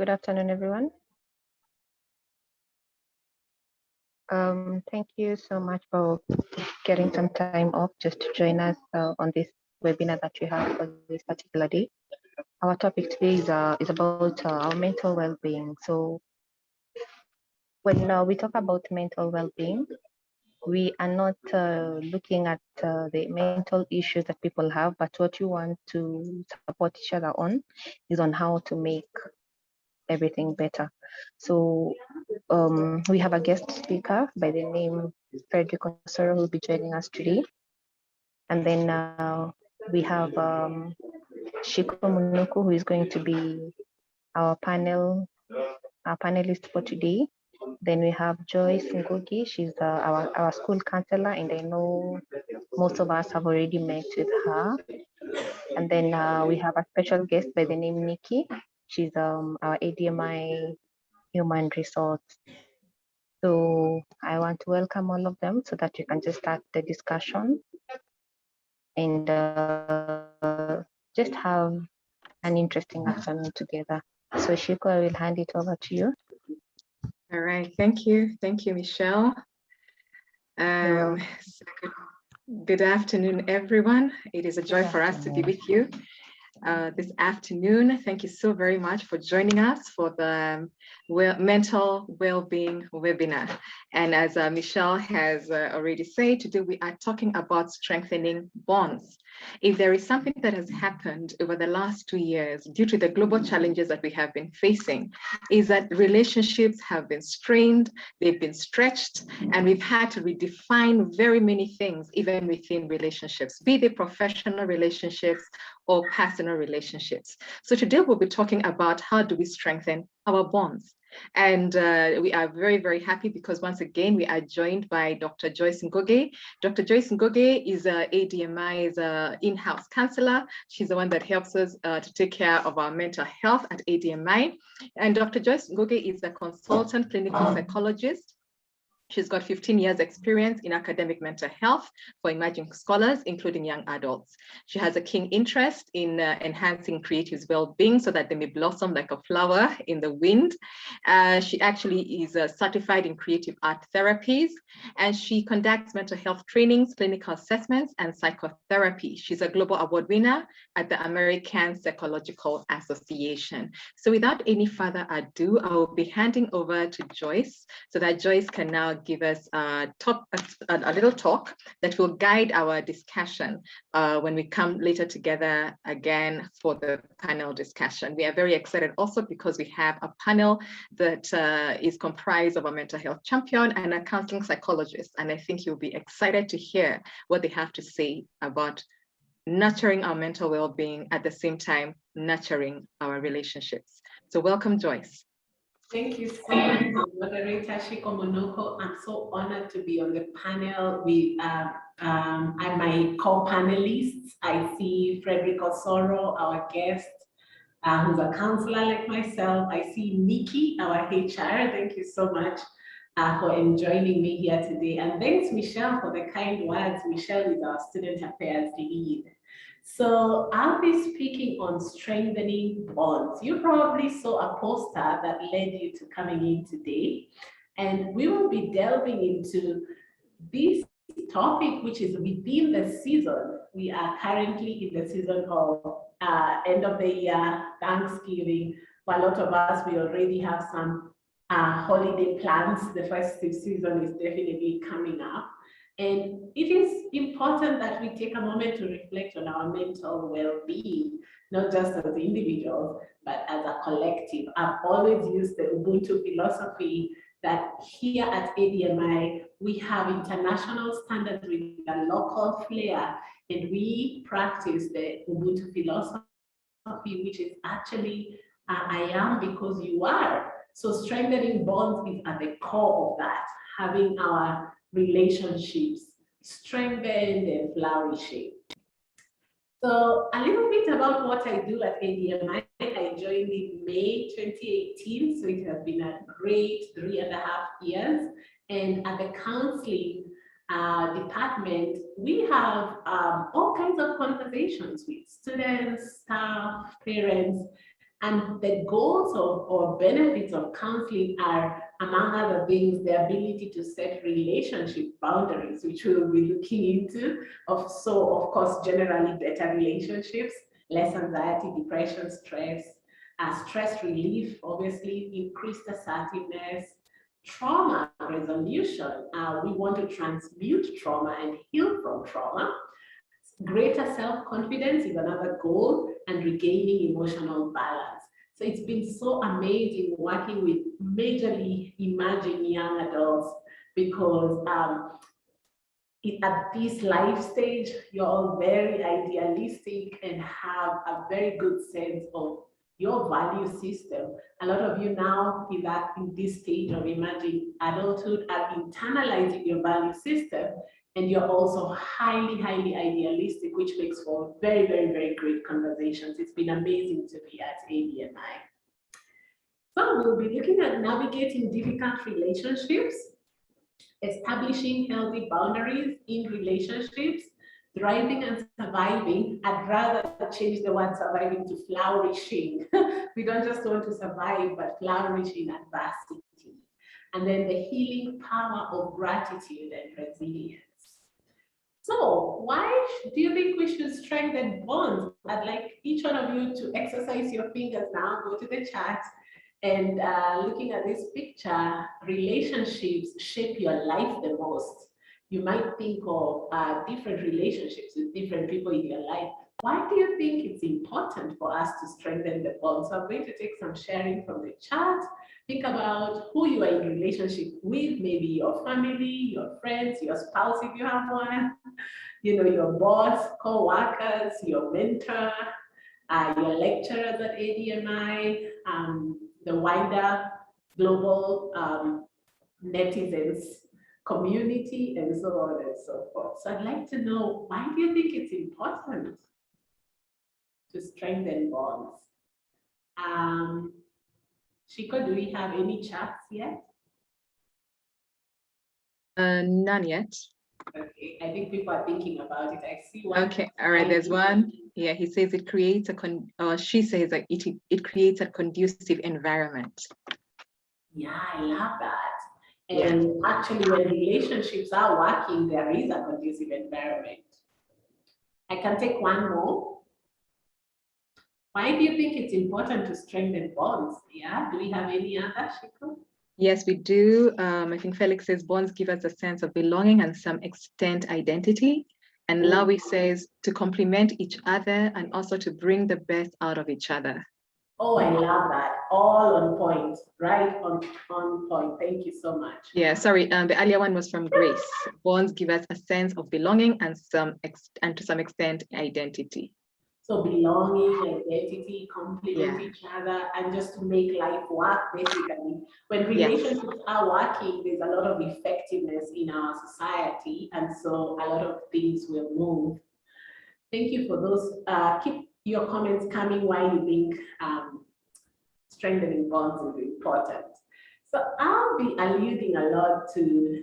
Good afternoon, everyone. Thank you so much for getting some time off just to join us on this webinar that we have for this particular day. Our topic today is about our mental well-being. So when we talk about mental well-being, we are not looking at the mental issues that people have, but what you want to support each other on is on how to make everything better. So we have a guest speaker by the name Fredrick Moenga who will be joining us today. And then we have Ciku Munuku, who is going to be our panelist for today. Then we have Joyce Ngugi. She's our school counselor, and I know most of us have already met with her. And then we have a special guest by the name Nikki. She's our ADMI human resource. So I want to welcome all of them so that we can just start the discussion and just have an interesting afternoon together. So Ciku, I will hand it over to you. All right, thank you, Michelle. Good afternoon, everyone. It is a joy for us to be with you this afternoon. Thank you so very much for joining us for the mental well-being webinar. And as Michelle has already said, today we are talking about strengthening bonds. If there is something that has happened over the last 2 years due to the global challenges that we have been facing, is that relationships have been strained, they've been stretched, and we've had to redefine very many things, even within relationships, be they professional relationships or personal relationships. So today we'll be talking about how do we strengthen our bonds. And we are very, very happy because once again, we are joined by Dr. Joyce Ngugi. Dr. Joyce Ngugi is ADMI's in-house counselor. She's the one that helps us to take care of our mental health at ADMI. And Dr. Joyce Ngugi is a consultant clinical psychologist. She's got 15 years experience in academic mental health for emerging scholars, including young adults. She has a keen interest in enhancing creatives' well-being so that they may blossom like a flower in the wind. She actually is certified in creative art therapies, and she conducts mental health trainings, clinical assessments, and psychotherapy. She's a global award winner at the American Psychological Association. So without any further ado, I will be handing over to Joyce so that Joyce can now give us a little talk that will guide our discussion when we come later together again for the panel discussion. We are very excited also because we have a panel that is comprised of a mental health champion and a counseling psychologist. And I think you'll be excited to hear what they have to say about nurturing our mental well-being at the same time nurturing our relationships. So welcome, Joyce. Thank you so much, moderator Ciku Munuku. I'm so honored to be on the panel with my co-panelists. I see Fredrick Moenga, our guest, who's a counselor like myself. I see Nikki, our HR. Thank you so much for joining me here today. And thanks, Michelle, for the kind words. Michelle is our student affairs lead. So I'll be speaking on strengthening bonds. You probably saw a poster that led you to coming in today, and we will be delving into this topic, which is within the season. We are currently in the season of end of the year, Thanksgiving. For a lot of us, we already have some holiday plans. The festive season is definitely coming up. And it is important that we take a moment to reflect on our mental well-being, not just as individuals, but as a collective. I've always used the Ubuntu philosophy that here at ADMI, we have international standards with a local flair, and we practice the Ubuntu philosophy, which is actually, I am because you are. So strengthening bonds is at the core of that, having our relationships strengthened and flourishing. So a little bit about what I do at ADMI. I joined in May 2018, so it has been a great 3.5 years. And at the counseling department, we have all kinds of conversations with students, staff, parents, And the goals or benefits of counseling are, among other things, the ability to set relationship boundaries, which we will be looking into. So, of course, generally better relationships, less anxiety, depression, stress, stress relief, obviously, increased assertiveness, trauma resolution. We want to transmute trauma and heal from trauma. Greater self-confidence is another goal, and regaining emotional balance. So it's been so amazing working with majorly emerging young adults, because at this life stage, you're all very idealistic and have a very good sense of your value system. A lot of you now in this stage of emerging adulthood are internalizing your value system, and you're also highly, highly idealistic, which makes for very, very, very great conversations. It's been amazing to be at ADMI. So we'll be looking at navigating difficult relationships, establishing healthy boundaries in relationships, thriving and surviving. I'd rather change the word surviving to flourishing. We don't just want to survive, but flourish in adversity. And then the healing power of gratitude and resilience. So why do you think we should strengthen bonds? I'd like each one of you to exercise your fingers now, go to the chat, and looking at this picture, relationships shape your life the most. You might think of different relationships with different people in your life. Why do you think it's important for us to strengthen the bond? So I'm going to take some sharing from the chat. Think about who you are in relationship with, maybe your family, your friends, your spouse if you have one, your boss, co-workers, your mentor, your lecturers at ADMI, the wider global netizens community, and so on and so forth. So I'd like to know, why do you think it's important to strengthen bonds? Ciku, do we have any chats yet? None yet. Okay, I think people are thinking about it. I see one. Okay, all right, there's one. Yeah, he says it creates she says that it creates a conducive environment. Yeah, I love that. And actually, when relationships are working, there is a conducive environment. I can take one more. Why do you think it's important to strengthen bonds? Yeah, do we have any other, Ciku? Yes, we do. I think Felix says bonds give us a sense of belonging and some extent identity. And Lawi says to complement each other and also to bring the best out of each other. Oh, I love that. All on point, right? On point. Thank you so much. Yeah, sorry. The earlier one was from Grace. Bonds give us a sense of belonging and to some extent identity. So belonging, identity, complement each other, and just to make life work, basically. When relationships are working, there's a lot of effectiveness in our society, and so a lot of things will move. Thank you for those. Keep your comments coming why you think strengthening bonds is important. So I'll be alluding a lot to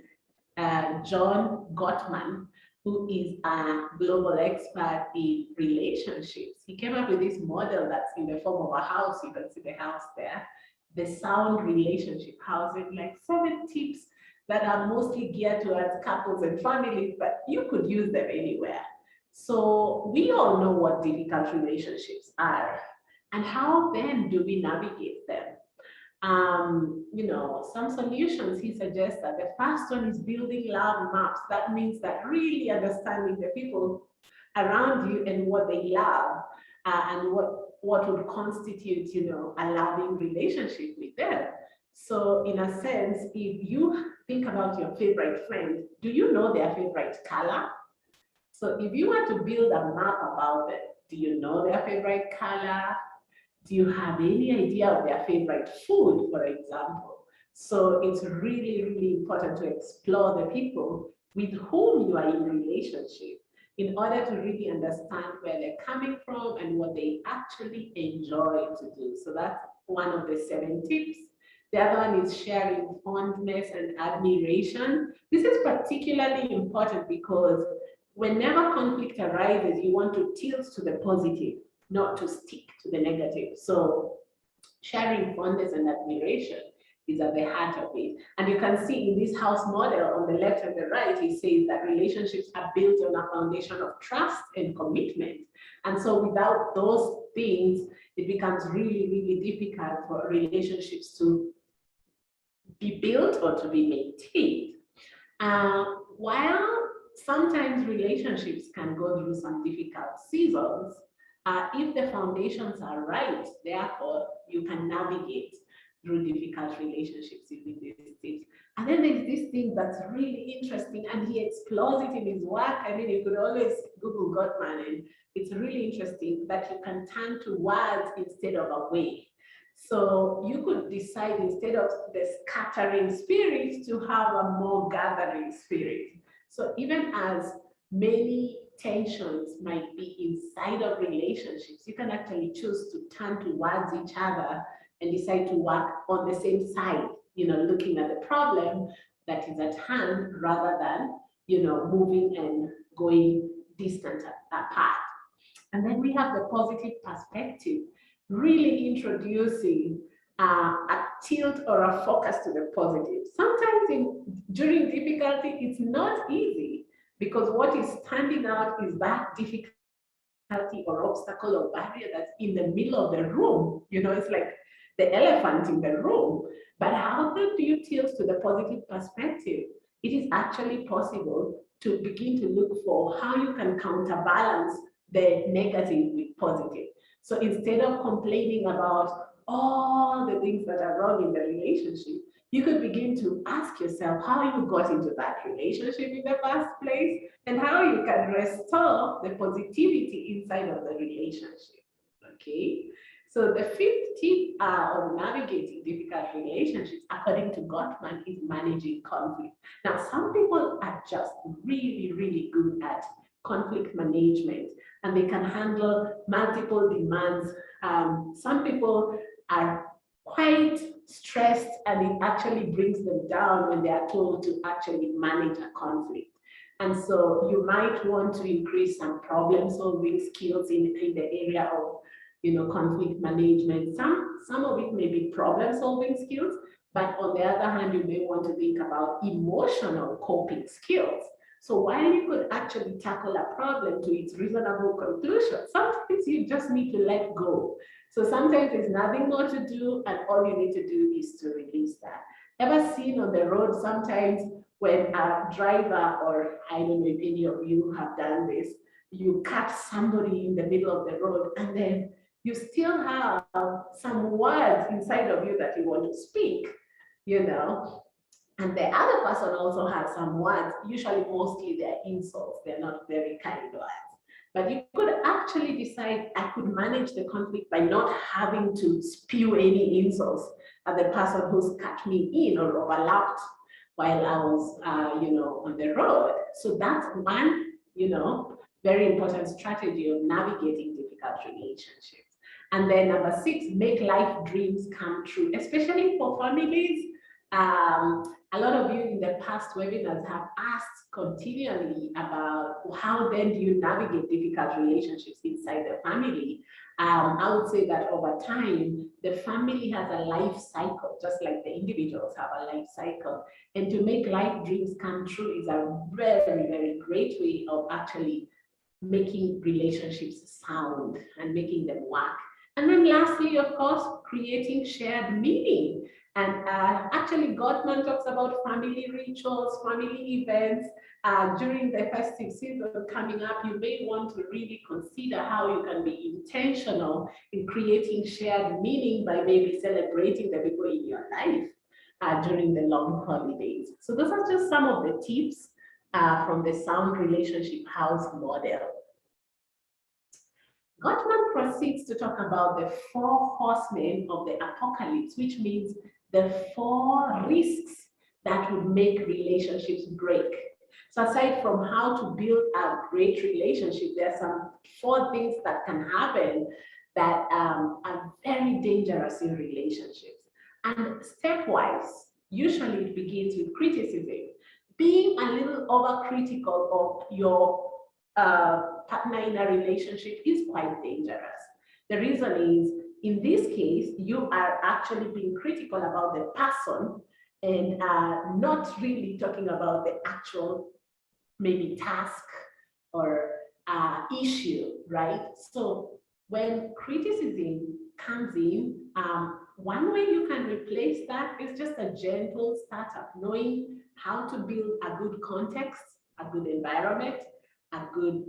John Gottman, who is a global expert in relationships. He came up with this model that's in the form of a house. You can see the house there. The sound relationship housing, like 7 tips that are mostly geared towards couples and families, but you could use them anywhere. So we all know what difficult relationships are, and how then do we navigate them? Some solutions he suggests that the first one is building love maps. That means that really understanding the people around you and what they love, and what would constitute, a loving relationship with them. So in a sense, if you think about your favorite friend, do you know their favorite color? So if you were to build a map about them, do you know their favorite color? Do you have any idea of their favorite food, for example? So it's really, really important to explore the people with whom you are in relationship in order to really understand where they're coming from and what they actually enjoy to do. So that's one of the 7 tips. The other one is sharing fondness and admiration. This is particularly important because whenever conflict arises, you want to tilt to the positive, not to stick to the negative. So sharing fondness and admiration is at the heart of it. And you can see in this house model on the left and the right, it says that relationships are built on a foundation of trust and commitment. And so without those things, it becomes really, really difficult for relationships to be built or to be maintained. While sometimes relationships can go through some difficult seasons, if the foundations are right, therefore, you can navigate through difficult relationships within these states. And then there's this thing that's really interesting, and he explores it in his work. I mean, you could always Google Gottman, and it's really interesting that you can turn towards instead of away. So you could decide, instead of the scattering spirit, to have a more gathering spirit. So even as many tensions might be inside of relationships, you can actually choose to turn towards each other and decide to work on the same side, looking at the problem that is at hand rather than, moving and going distant apart. And then we have the positive perspective, really introducing a tilt or a focus to the positive. Sometimes during difficulty, it's not easy, because what is standing out is that difficulty or obstacle or barrier that's in the middle of the room. It's like the elephant in the room. But how do you tilt to the positive perspective? It is actually possible to begin to look for how you can counterbalance the negative with positive. So instead of complaining about all the things that are wrong in the relationship, you could begin to ask yourself how you got into that relationship in the first place and how you can restore the positivity inside of the relationship. Okay. So the fifth tip on navigating difficult relationships, according to Gottman, is managing conflict. Now, some people are just really, really good at conflict management, and they can handle multiple demands. Some people are quite stressed, and it actually brings them down when they are told to actually manage a conflict. And so you might want to increase some problem-solving skills in the area of conflict management. Some of it may be problem-solving skills, but on the other hand, you may want to think about emotional coping skills. So while you could actually tackle a problem to its reasonable conclusion, sometimes you just need to let go. So sometimes there's nothing more to do, and all you need to do is to release that. Ever seen on the road sometimes when a driver, or I don't know if any of you have done this, you cut somebody in the middle of the road, and then you still have some words inside of you that you want to speak, and the other person also has some words. Usually, mostly they're insults, they're not very kind words. But you could actually decide, I could manage the conflict by not having to spew any insults at the person who's cut me in or overlapped while I was, on the road. So that's one, very important strategy of navigating difficult relationships. And then number 6, make life dreams come true, especially for families. A lot of you in the past webinars have asked continually about how then do you navigate difficult relationships inside the family. I would say that over time, the family has a life cycle, just like the individuals have a life cycle. And to make life dreams come true is a very, very great way of actually making relationships sound and making them work. And then lastly, of course, creating shared meaning. And actually, Gottman talks about family rituals, family events. During the festive season coming up, you may want to really consider how you can be intentional in creating shared meaning by maybe celebrating the people in your life during the long holidays. So those are just some of the tips from the Sound Relationship House model. Gottman proceeds to talk about the 4 horsemen of the apocalypse, which means the 4 risks that would make relationships break. So aside from how to build a great relationship, there are some 4 things that can happen that are very dangerous in relationships. And stepwise, usually it begins with criticism. Being a little overcritical of your partner in a relationship is quite dangerous. The reason is in this case, you are actually being critical about the person and not really talking about the actual maybe task or issue, right? So when criticism comes in, one way you can replace that is just a gentle startup, knowing how to build a good context, a good environment, a good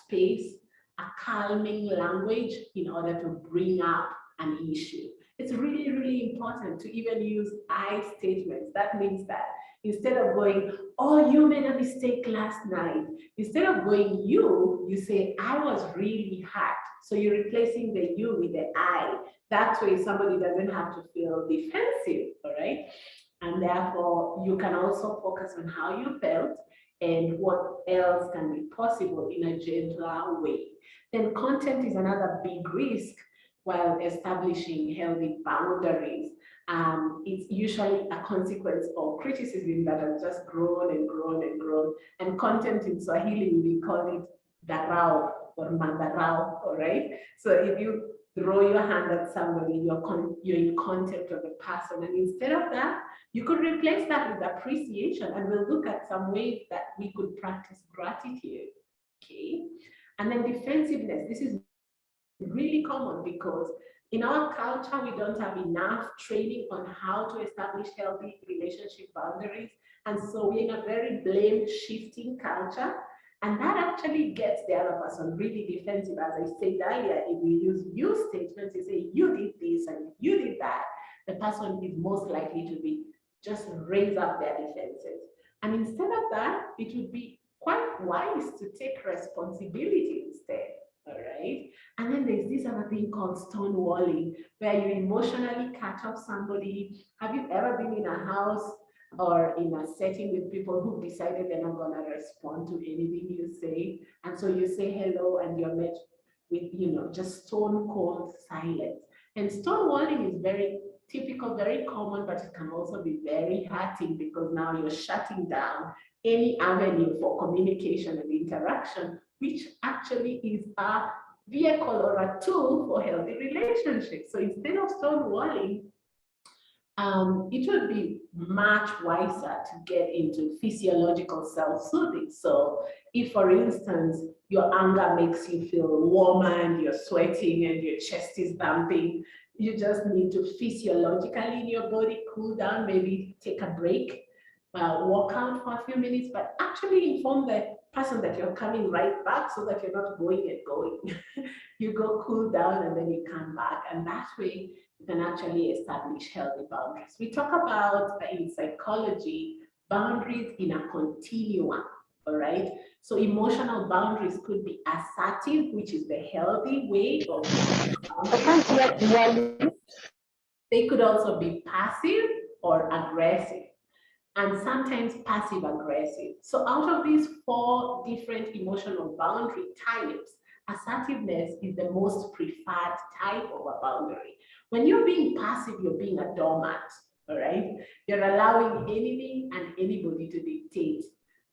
space, a calming language in order to bring up an issue. It's really, really important to even use I statements. That means that instead of going, oh, you made a mistake last night, instead of going you say, I was really hurt. So you're replacing the you with the I. That way somebody doesn't have to feel defensive, all right? And therefore you can also focus on how you felt and what else can be possible in a gentler way. Then content is another big risk while establishing healthy boundaries. It's usually a consequence of criticism that has just grown and grown and grown. And content in Swahili, we call it darao or mandarao, all right? So if you throw your hand at somebody, you're in contempt of the person. And instead of that, you could replace that with appreciation. And we'll look at some ways that we could practice gratitude, okay? And then defensiveness. This is really common because in our culture, we don't have enough training on how to establish healthy relationship boundaries. And so we're in a very blame shifting culture. And that actually gets the other person really defensive. As I said earlier, if you use you statements, you say, you did this and you did that, the person is most likely to be just raise up their defenses. And instead of that, it would be quite wise to take responsibility instead. All right. And then there's this other thing called stonewalling, where you emotionally cut off somebody. Have you ever been in a house or in a setting with people who decided they're not going to respond to anything you say? And so you say hello and you're met with, just stone cold silence. And stonewalling is very typical, very common, but it can also be very hurting because now you're shutting down any avenue for communication and interaction, which actually is a vehicle or a tool for healthy relationships. So instead of stonewalling, it would be much wiser to get into physiological self-soothing. So if, for instance, your anger makes you feel warmer and you're sweating and your chest is thumping, you just need to physiologically in your body cool down, maybe take a break, walk out for a few minutes, but actually inform the person that you're coming right back so that you're not going and going. You go cool down and then you come back. And that way you can actually establish healthy boundaries. We talk about in psychology, boundaries in a continuum, all right? So emotional boundaries could be assertive, which is the healthy way of they could also be passive or aggressive, and sometimes passive aggressive. So out of these 4 different emotional boundary types, assertiveness is the most preferred type of a boundary. When you're being passive, you're being a doormat, all right? You're allowing anything and anybody to dictate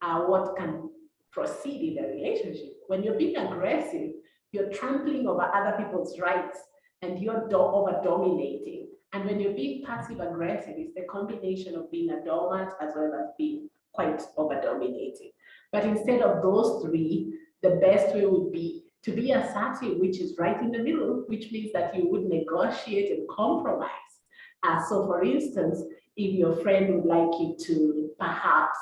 what can proceed in the relationship. When you're being aggressive, you're trampling over other people's rights and you're over-dominating. And when you're being passive aggressive, it's the combination of being a doormat as well as being quite over-dominating. But instead of those 3, the best way would be to be assertive, which is right in the middle, which means that you would negotiate and compromise. So for instance, if your friend would like you to perhaps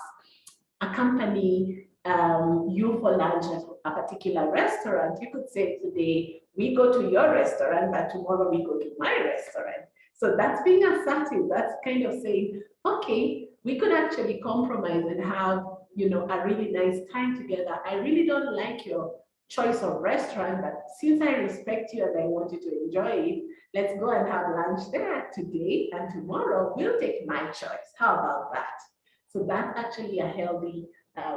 accompany you for lunch at a particular restaurant, you could say today, we go to your restaurant, but tomorrow we go to my restaurant. So that's being assertive. That's kind of saying, okay, we could actually compromise and have, a really nice time together. I really don't like your choice of restaurant, but since I respect you and I want you to enjoy it, let's go and have lunch there today, and tomorrow we'll take my choice. How about that? So that's actually a healthy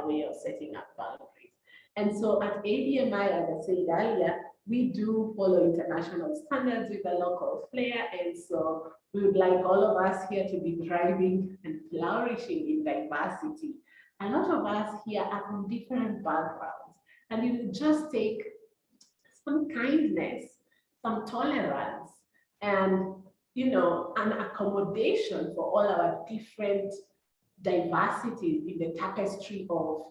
way of setting up boundaries. And so at ADMI, as I said earlier, we do follow international standards with a local flair. And so we would like all of us here to be thriving and flourishing in diversity. A lot of us here are from different backgrounds, and it will just take some kindness, some tolerance, and, an accommodation for all our different diversities in the tapestry of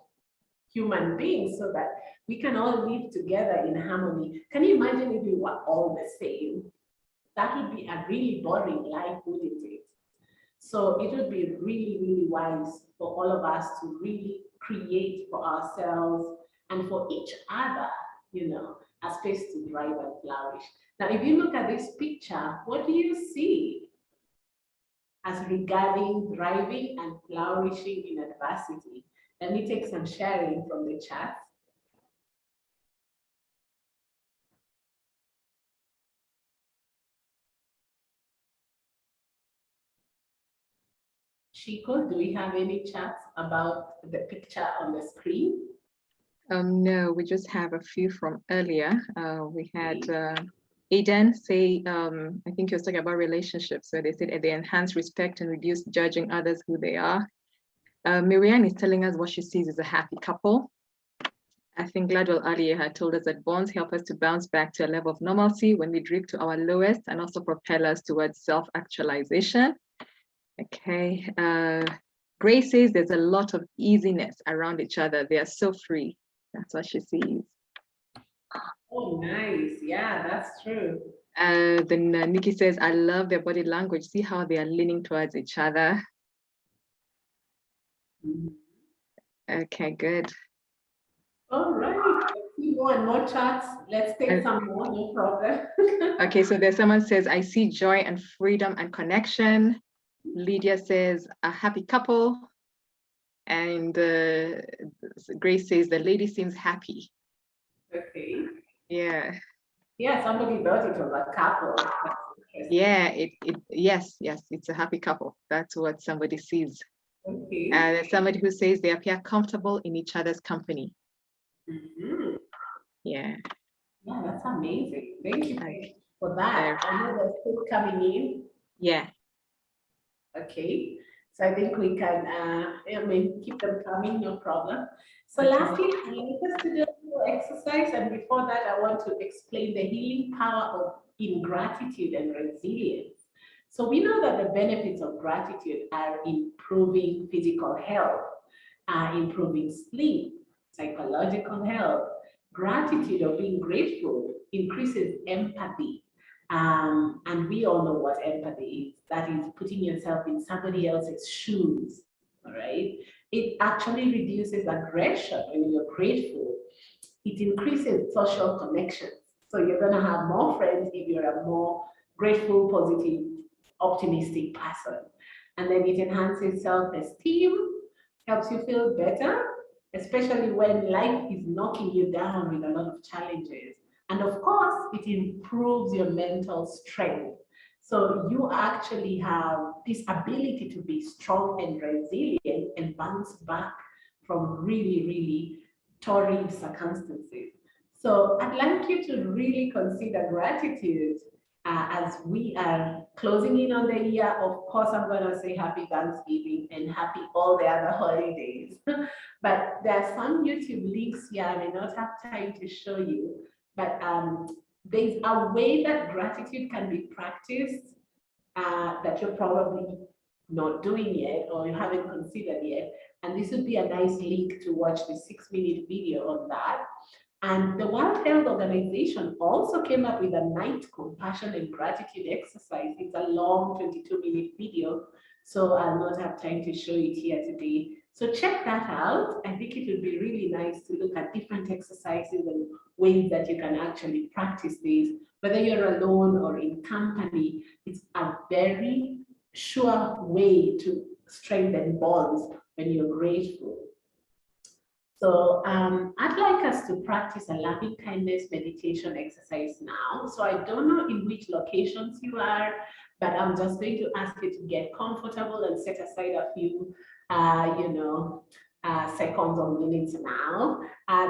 human beings, so that we can all live together in harmony. Can you imagine if we were all the same? That would be a really boring life, wouldn't it? So it would be really, really wise for all of us to really create for ourselves and for each other, a space to thrive and flourish. Now, if you look at this picture, what do you see as regarding thriving and flourishing in adversity? Let me take some sharing from the chat. Chico, do we have any chats about the picture on the screen? No, we just have a few from earlier. We had Aiden say, I think he was talking about relationships, where they said they enhance respect and reduce judging others who they are. Miriam is telling us what she sees as a happy couple. I think Gladwell earlier had told us that bonds help us to bounce back to a level of normalcy when we drift to our lowest, and also propel us towards self-actualization. Okay, Grace says there's a lot of easiness around each other. They are so free. That's what she sees. Oh, nice. Yeah, that's true. Then Nikki says, I love their body language. See how they are leaning towards each other. Okay, good. All right. Let's see more and more chats. Let's take some more, no problem. Okay, so there's someone says, I see joy and freedom and connection. Lydia says, a happy couple. And Grace says, the lady seems happy. Okay. Yeah. Yeah, somebody thought it was a couple. Yeah, yes, it's a happy couple. That's what somebody sees. Okay. There's somebody who says they appear comfortable in each other's company. Mm-hmm. Yeah. Yeah, that's amazing. Thank you for that. I know there's food coming in. Yeah. Okay. So I think we can keep them coming, no problem. So lastly, I need us to do a little exercise. And before that, I want to explain the healing power of ingratitude and resilience. So we know that the benefits of gratitude are improving physical health, improving sleep, psychological health. Gratitude, or being grateful, increases empathy. And we all know what empathy is. That is putting yourself in somebody else's shoes, all right? It actually reduces aggression when you're grateful. It increases social connections. So you're gonna have more friends if you're a more grateful, positive, optimistic person. And then it enhances self-esteem, helps you feel better, especially when life is knocking you down with a lot of challenges. And of course, it improves your mental strength. So you actually have this ability to be strong and resilient and bounce back from really, really torrid circumstances. So I'd like you to really consider gratitude as we are closing in on the year. Of course, I'm going to say happy Thanksgiving and happy all the other holidays. But there are some YouTube links here I may not have time to show you, but there's a way that gratitude can be practiced that you're probably not doing yet or you haven't considered yet. And this would be a nice link to watch the 6-minute video on that. And the World Health Organization also came up with a night compassion and gratitude exercise. It's a long 22-minute video, so I'll not have time to show it here today. So check that out. I think it would be really nice to look at different exercises and ways that you can actually practice these, whether you're alone or in company. It's a very sure way to strengthen bonds when you're grateful. So I'd like us to practice a loving kindness meditation exercise now. So I don't know in which locations you are, but I'm just going to ask you to get comfortable and set aside a few, seconds or minutes now.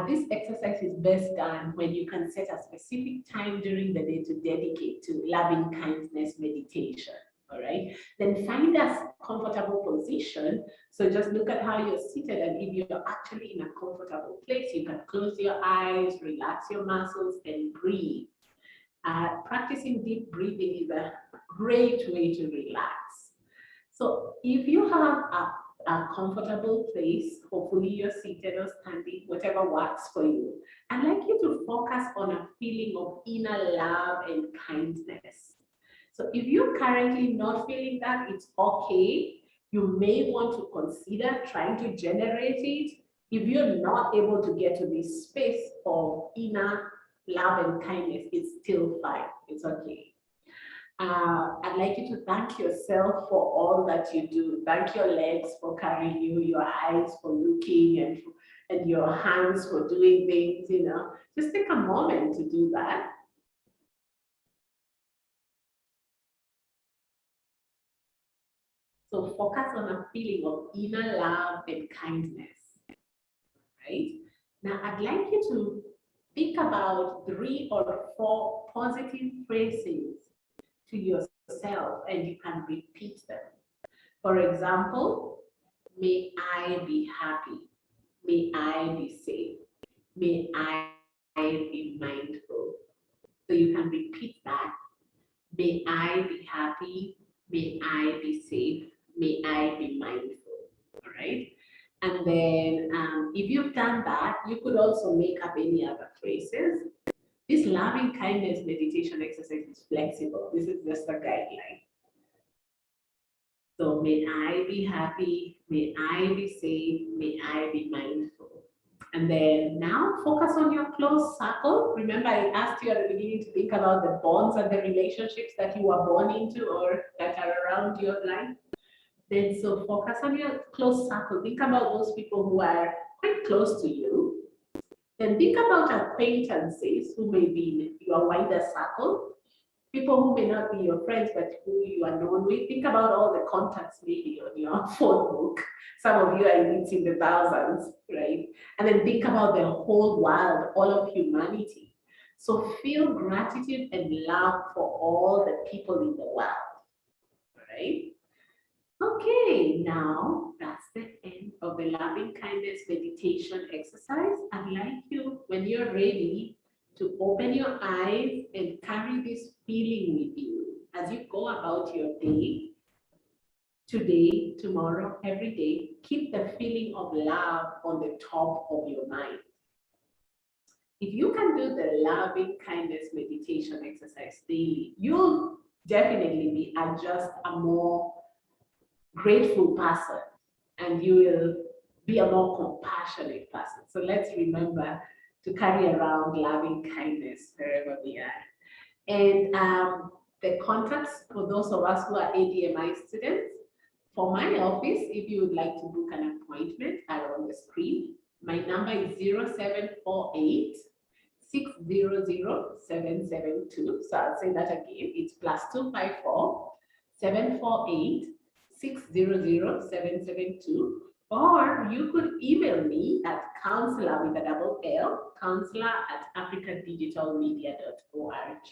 This exercise is best done when you can set a specific time during the day to dedicate to loving kindness meditation. All right, then find a comfortable position. So just look at how you're seated, and if you're actually in a comfortable place, you can close your eyes, relax your muscles, and breathe. Practicing deep breathing is a great way to relax. So if you have a comfortable place, hopefully you're seated or standing, whatever works for you, I'd like you to focus on a feeling of inner love and kindness. So if you're currently not feeling that, it's okay. You may want to consider trying to generate it. If you're not able to get to this space of inner love and kindness, it's still fine. It's okay. I'd like you to thank yourself for all that you do. Thank your legs for carrying you, your eyes for looking, and your hands for doing things, you know. Just take a moment to do that. So focus on a feeling of inner love and kindness, right? Now, I'd like you to think about 3 or 4 positive phrases to yourself, and you can repeat them. For example, may I be happy. May I be safe. May I be mindful. So you can repeat that. May I be happy. May I be safe. May I be mindful. All right. And then if you've done that, you could also make up any other phrases. This loving kindness meditation exercise is flexible. This is just a guideline. So may I be happy, may I be safe, may I be mindful. And then now focus on your close circle. Remember, I asked you at the beginning to think about the bonds and the relationships that you were born into or that are around your life. Then so focus on your close circle. Think about those people who are quite close to you. Then think about acquaintances who may be in your wider circle, people who may not be your friends, but who you are known with. Think about all the contacts maybe on your phone book. Some of you are in the thousands, right? And then think about the whole world, all of humanity. So feel gratitude and love for all the people in the world, right? Okay, now that's the end of the loving kindness meditation exercise. I'd like you, when you're ready, to open your eyes and carry this feeling with you as you go about your day. Today, tomorrow, every day, keep the feeling of love on the top of your mind. If you can do the loving kindness meditation exercise daily, you'll definitely be just a more grateful person, and you will be a more compassionate person. So let's remember to carry around loving kindness wherever we are. And the contacts for those of us who are ADMI students, for my office, if you would like to book an appointment, are on the screen. My number is 0748 600 772. So I'll say that again. It's +254 748 600 772, or you could email me at counselor with a double L, counselor@africadigitalmedia.org.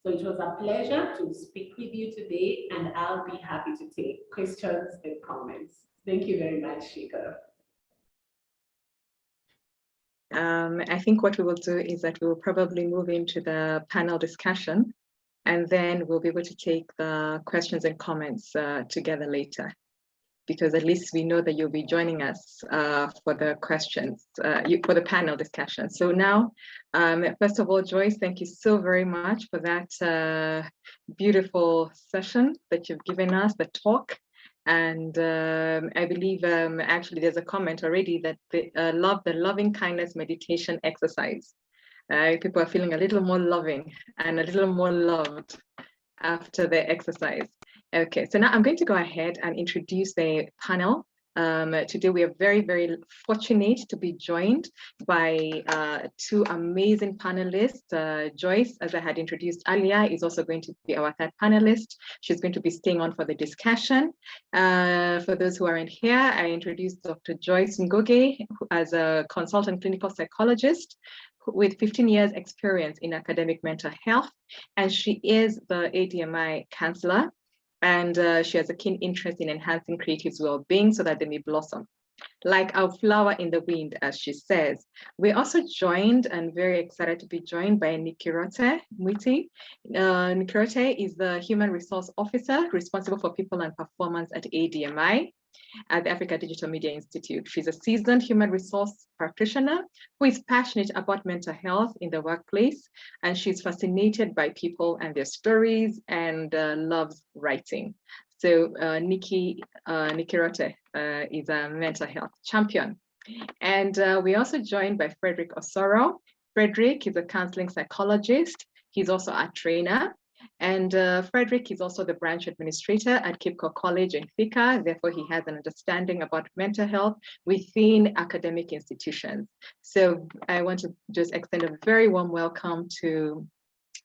So it was a pleasure to speak with you today, and I'll be happy to take questions and comments. Thank you very much, Shika. I think what we will do is that we will probably move into the panel discussion, and then we'll be able to take the questions and comments together later, because at least we know that you'll be joining us for the questions, for the panel discussion. So now, first of all, Joyce, thank you so very much for that beautiful session that you've given us, the talk. And I believe actually there's a comment already that they love the loving kindness meditation exercise. People are feeling a little more loving and a little more loved after the exercise. Okay, so now I'm going to go ahead and introduce the panel. Today we are very, very fortunate to be joined by 2 amazing panelists. Joyce, as I had introduced earlier, is also going to be our 3rd panelist. She's going to be staying on for the discussion. For those who aren't here, I introduced Dr. Joyce Ngugi as a consultant clinical psychologist with 15 years experience in academic mental health, and she is the ADMI counselor, and she has a keen interest in enhancing creatives' well-being so that they may blossom like a flower in the wind, as she says. We're also joined and very excited to be joined by Nkirote Mwiti. Nkirote is the Human Resource Officer responsible for people and performance at ADMI, at the Africa Digital Media Institute. She's a seasoned human resource practitioner who is passionate about mental health in the workplace, and she's fascinated by people and their stories and loves writing. So Nkirote is a mental health champion. And we're also joined by Fredrick Osoro. Fredrick is a counseling psychologist. He's also a trainer. And Fredrick is also the branch administrator at Kipco College in Thika. Therefore, he has an understanding about mental health within academic institutions. So I want to just extend a very warm welcome to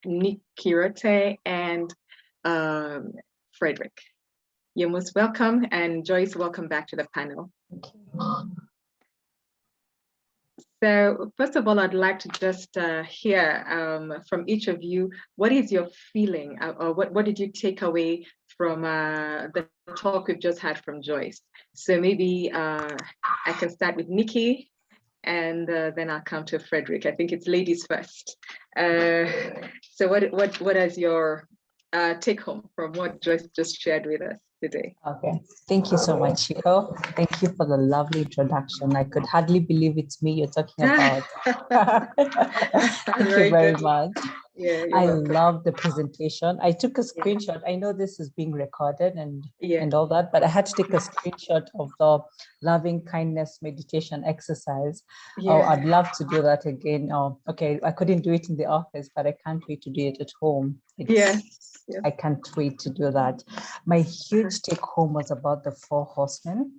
Nkirote and Fredrick. You're most welcome. And Joyce, welcome back to the panel. So first of all, I'd like to just hear from each of you, what is your feeling or what did you take away from the talk we've just had from Joyce? So maybe I can start with Nikki and then I'll come to Fredrick. I think it's ladies first. So what is your take home from what Joyce just shared with us today? Okay, thank you so much, Chico. Thank you for the lovely introduction. I could hardly believe it's me you're talking about. Thank you very much. Yeah, I welcome. love the presentation. I took a screenshot. I know this is being recorded and all that, but I had to take a screenshot of the loving kindness meditation exercise. Yeah. Oh, I'd love to do that again. Oh, okay, I couldn't do it in the office, but I can't wait to do it at home. Yes. I can't wait to do that. My huge take home was about the 4 horsemen.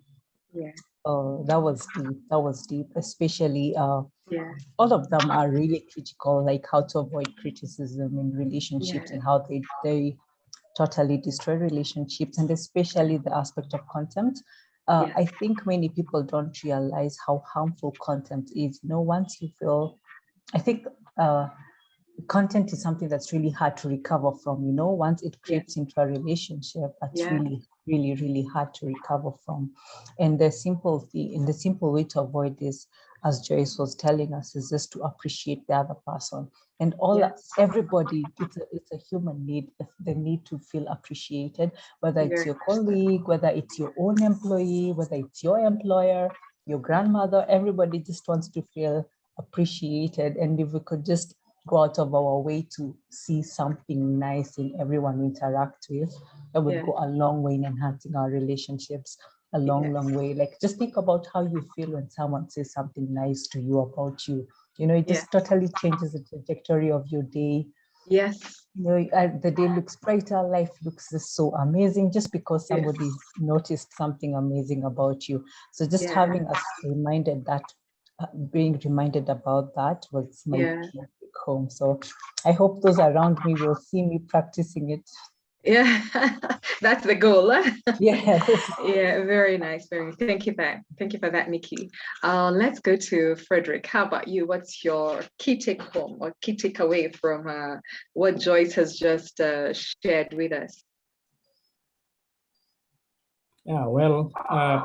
Yeah. Oh, that was deep. That was deep, especially all of them are really critical, like how to avoid criticism in relationships and how they totally destroy relationships, and especially the aspect of contempt. I think many people don't realize how harmful contempt is. You know, once you feel, I think content is something that's really hard to recover from, you know, once it creeps into a relationship, that's really hard to recover from. And the simple way to avoid this, as Joyce was telling us, is just to appreciate the other person. And everybody, it's a human need, the need to feel appreciated, whether it's your colleague, whether it's your own employee, whether it's your employer, your grandmother, everybody just wants to feel appreciated. And if we could just go out of our way to see something nice in everyone we interact with, that would go a long way in enhancing our relationships, a long way. Like, just think about how you feel when someone says something nice to you about you. You know, it just totally changes the trajectory of your day. Yes. You know, the day looks brighter, life looks just so amazing just because somebody noticed something amazing about you. So just having us reminded that, being reminded about that was my key home. So I hope those around me will see me practicing it. Yeah, that's the goal. Yes. Yeah, very nice. Thank you for that, Nikki. Let's go to Fredrick. How about you? What's your key take home or key takeaway from what Joyce has just shared with us? Yeah, well,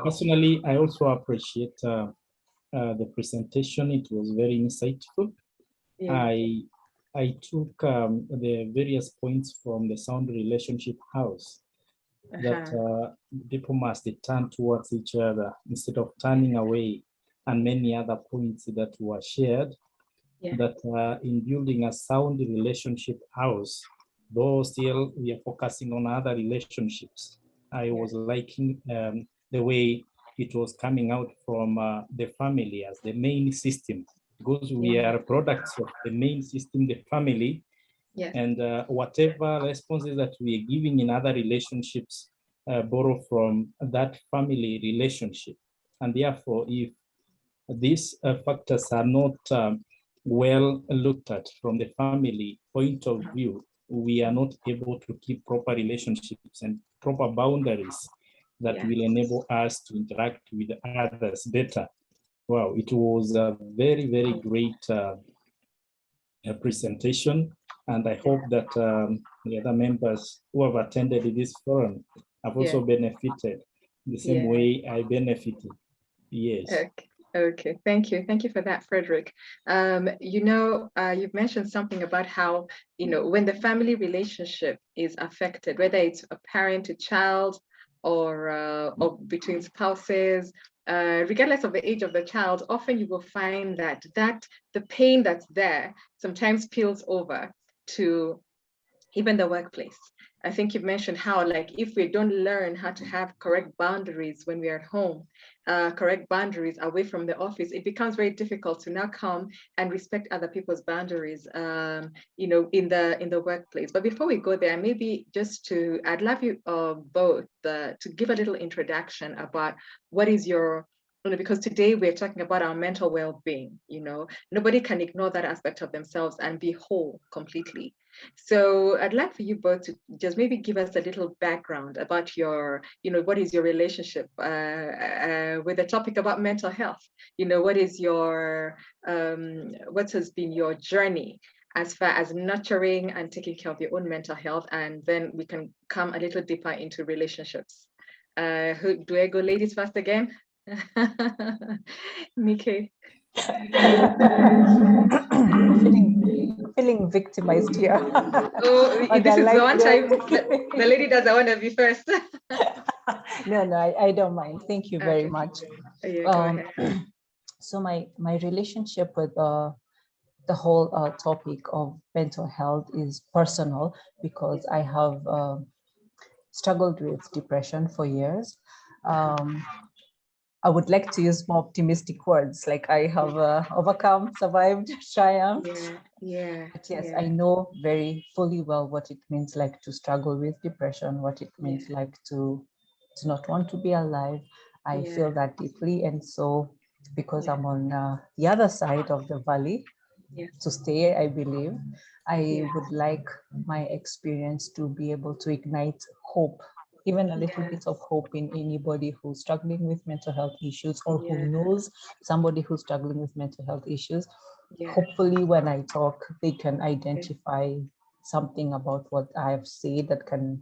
personally, I also appreciate the presentation. It was very insightful. I took the various points from the Sound Relationship House that people must turn towards each other instead of turning away, and many other points that were shared, that in building a sound relationship house, though still we are focusing on other relationships. I was liking the way it was coming out from the family as the main system, because we are products of the main system, the family, and whatever responses that we are giving in other relationships borrow from that family relationship. And therefore, if these factors are not well looked at from the family point of view, we are not able to keep proper relationships and proper boundaries that will enable us to interact with others better. Wow, it was a very, very great presentation. And I hope that the other members who have attended this forum have also benefited the same way I benefited. Yes. Okay. Thank you for that, Fredrick. You've mentioned something about how, when the family relationship is affected, whether it's a parent to child or between spouses, regardless of the age of the child, often you will find that the pain that's there sometimes spills over to even the workplace. I think you've mentioned how, like, if we don't learn how to have correct boundaries when we're at home, correct boundaries away from the office, it becomes very difficult to now come and respect other people's boundaries, in the workplace. But before we go there, maybe I'd love you both to give a little introduction about what is your, because today we're talking about our mental well-being. Nobody can ignore that aspect of themselves and be whole completely. So I'd like for you both to just maybe give us a little background about what is your relationship with the topic about mental health? What is what has been your journey as far as nurturing and taking care of your own mental health? And then we can come a little deeper into relationships. Do I go ladies first again? Niki. Feeling victimized here. This is the one time the lady doesn't want to be first. No, I don't mind. Thank you very much. Yeah, go ahead. So my relationship with the whole topic of mental health is personal, because I have struggled with depression for years. I would like to use more optimistic words, like I have overcome, survived, triumphed. Yeah. But yes, I know very fully well what it means like to struggle with depression, what it means like to not want to be alive. I feel that deeply. And so because I'm on the other side of the valley, to stay, I believe, I would like my experience to be able to ignite hope, even a little bit of hope in anybody who's struggling with mental health issues, or who knows somebody who's struggling with mental health issues. Hopefully when I talk, they can identify something about what I have said that can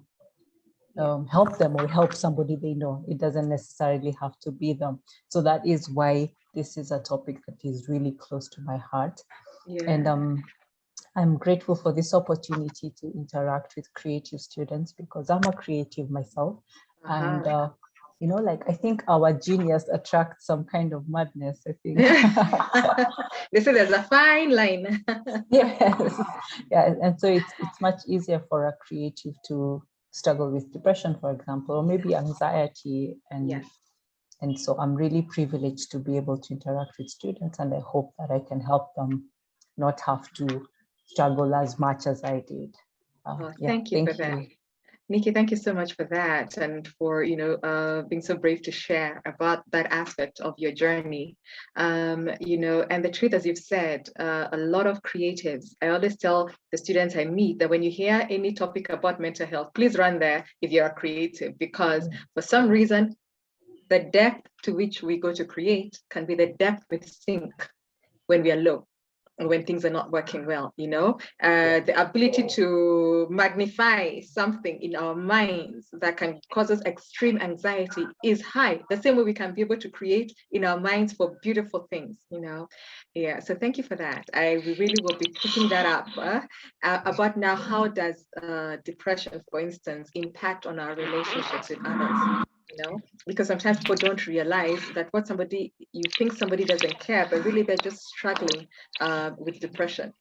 help them or help somebody they know. It doesn't necessarily have to be them. So that is why this is a topic that is really close to my heart. And I'm grateful for this opportunity to interact with creative students, because I'm a creative myself. And I think our genius attracts some kind of madness, I think. There's a fine line. Yes. Yeah. And so it's much easier for a creative to struggle with depression, for example, or maybe anxiety. And so I'm really privileged to be able to interact with students, and I hope that I can help them not have to struggle as much as I did. Thank you for that. Niki, thank you so much for that, and for being so brave to share about that aspect of your journey. And the truth, as you've said, a lot of creatives, I always tell the students I meet that when you hear any topic about mental health, please run there if you're a creative, because for some reason, the depth to which we go to create can be the depth we sink when we are low, or when things are not working well. The ability to magnify something in our minds that can cause us extreme anxiety is high. The same way we can be able to create in our minds for beautiful things. So thank you for that. We really will be picking that up about now, how does depression, for instance, impact on our relationships with others? Because sometimes people don't realize that you think somebody doesn't care, but really they're just struggling with depression.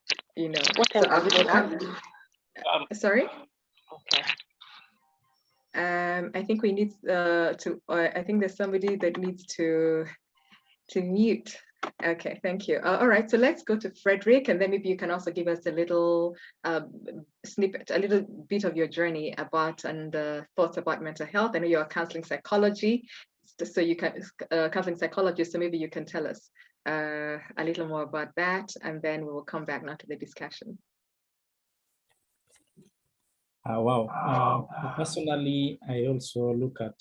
Sorry. Okay. I think we need I think there's somebody that needs to mute. Okay, thank you. All right, so let's go to Fredrick, and then maybe you can also give us a little snippet, a little bit of your journey about and thoughts about mental health. I know you're a counseling psychology, so you can counseling psychologist, so maybe you can tell us a little more about that, and then we will come back now to the discussion. Wow. Personally, I also look at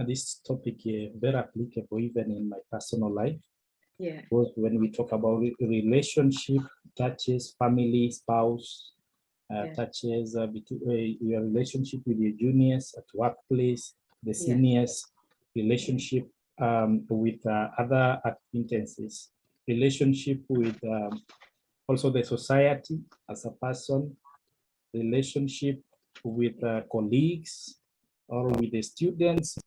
this topic very applicable even in my personal life. Yeah. Because when we talk about relationship, touches family, spouse, touches your relationship with your juniors at workplace, the seniors, relationship with other acquaintances, relationship with also the society as a person, relationship with colleagues or with the students.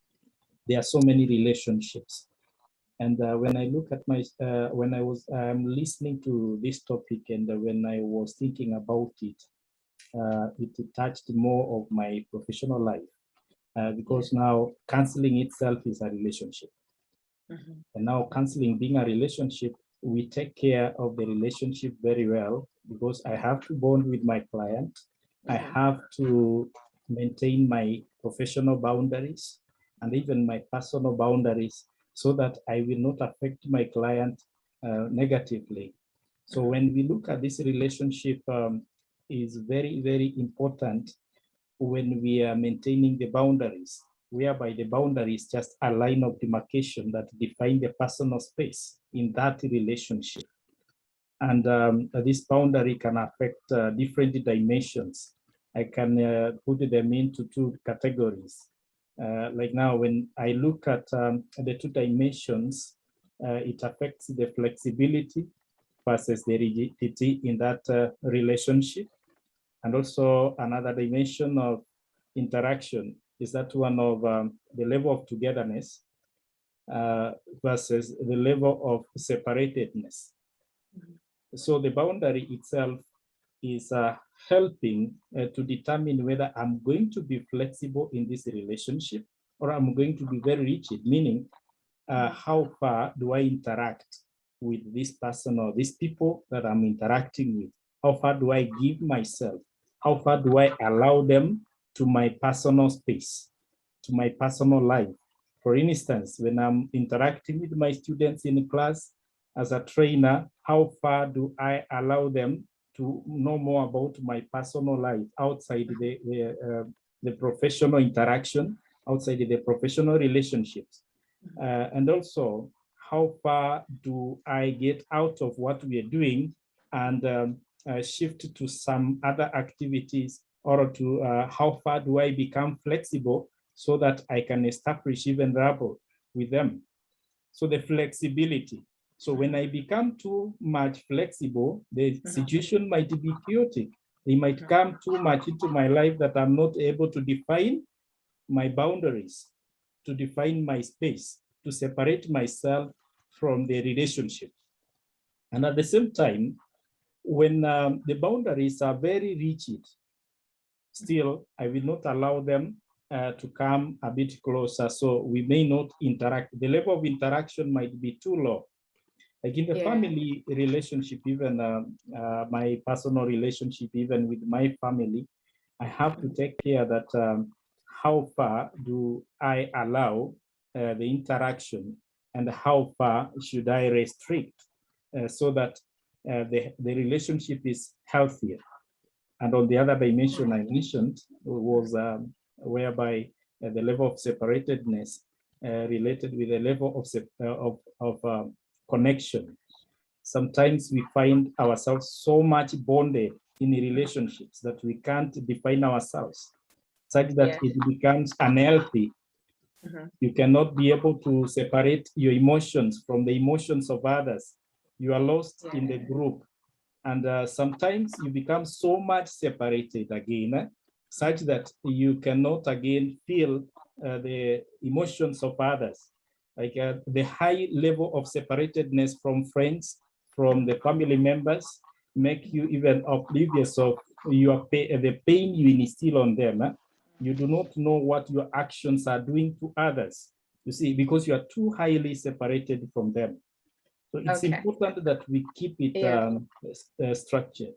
There are so many relationships. And when I look at my, when I was listening to this topic and when I was thinking about it, it touched more of my professional life because now counseling itself is a relationship. And now counseling being a relationship, we take care of the relationship very well because I have to bond with my client. I have to maintain my professional boundaries and even my personal boundaries so that I will not affect my client negatively. So when we look at this relationship is very, very important when we are maintaining the boundaries, whereby the boundary is just a line of demarcation that define the personal space in that relationship. And this boundary can affect different dimensions. I can put them into two categories. Like now, when I look at the two dimensions, it affects the flexibility versus the rigidity in that relationship. And also another dimension of interaction is that one of the level of togetherness versus the level of separatedness. So the boundary itself is helping to determine whether I'm going to be flexible in this relationship or I'm going to be very rigid, meaning how far do I interact with this person or these people that I'm interacting with? How far do I give myself? How far do I allow them to my personal space, to my personal life? For instance, when I'm interacting with my students in class as a trainer, how far do I allow them to know more about my personal life outside the professional interaction, outside the professional relationships? And also, how far do I get out of what we are doing and shift to some other activities, or to how far do I become flexible so that I can establish even rapport with them? So the flexibility. So when I become too much flexible, the situation might be chaotic. They might come too much into my life that I'm not able to define my boundaries, to define my space, to separate myself from the relationship. And at the same time, when the boundaries are very rigid, still, I will not allow them to come a bit closer, so we may not interact. The level of interaction might be too low. Like in the family relationship, even my personal relationship, even with my family, I have to take care that how far do I allow the interaction and how far should I restrict so that the relationship is healthier. And on the other dimension I mentioned was whereby the level of separatedness related with the level of connection. Sometimes we find ourselves so much bonded in relationships that we can't define ourselves, such that it becomes unhealthy. You cannot be able to separate your emotions from the emotions of others. You are lost in the group. And sometimes you become so much separated again, such that you cannot again feel the emotions of others. Like the high level of separatedness from friends, from the family members, make you even oblivious of the pain you instill on them. You do not know what your actions are doing to others, you see, because you are too highly separated from them. So it's important that we keep it structured.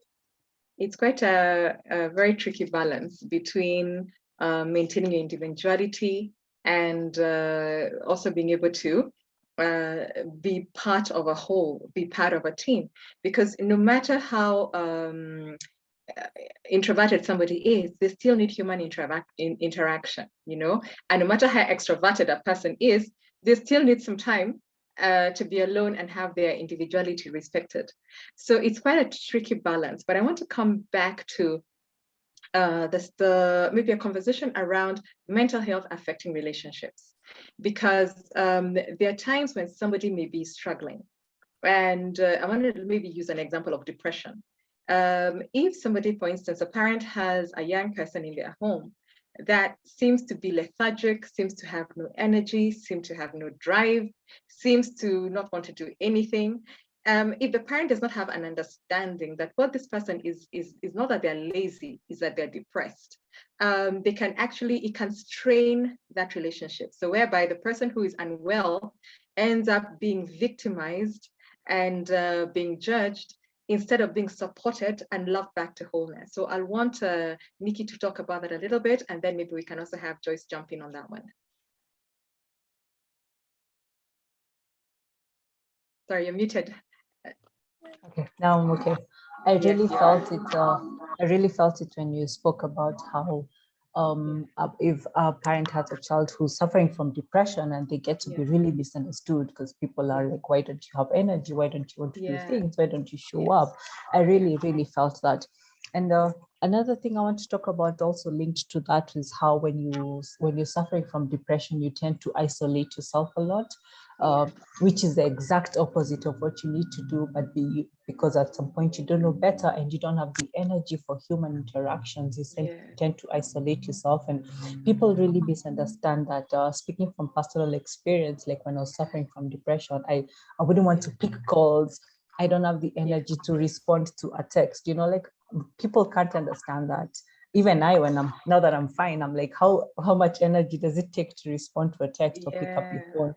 It's quite a very tricky balance between maintaining your individuality and also being able to be part of a whole, be part of a team. Because no matter how introverted somebody is, they still need human interaction, you know? And no matter how extroverted a person is, they still need some time to be alone and have their individuality respected. So it's quite a tricky balance, but I want to come back to maybe a conversation around mental health affecting relationships. because there are times when somebody may be struggling. And I wanted to maybe use an example of depression. If somebody, for instance, a parent has a young person in their home that seems to be lethargic, seems to have no energy, seems to have no drive, seems to not want to do anything. If the parent does not have an understanding that what this person is not that they're lazy, is that they're depressed, they can actually, it can strain that relationship. So whereby the person who is unwell ends up being victimized and being judged, instead of being supported and loved back to wholeness. So I'll want Nikki to talk about that a little bit, and then maybe we can also have Joyce jump in on that one. Sorry, you're muted. Okay, now I'm okay. I really felt it. I really felt it when you spoke about how if a parent has a child who's suffering from depression and they get to be really misunderstood because people are like, why don't you have energy? Why don't you want to do things? Why don't you show up? I really, really felt that. And another thing I want to talk about also linked to that is how when you're suffering from depression, you tend to isolate yourself a lot. Which is the exact opposite of what you need to do, but because at some point you don't know better and you don't have the energy for human interactions, you tend to isolate yourself. And people really misunderstand that. Speaking from personal experience, like when I was suffering from depression, I wouldn't want to pick calls. I don't have the energy to respond to a text, like people can't understand that. Even now that I'm fine, I'm like, how much energy does it take to respond to a text or pick up your phone?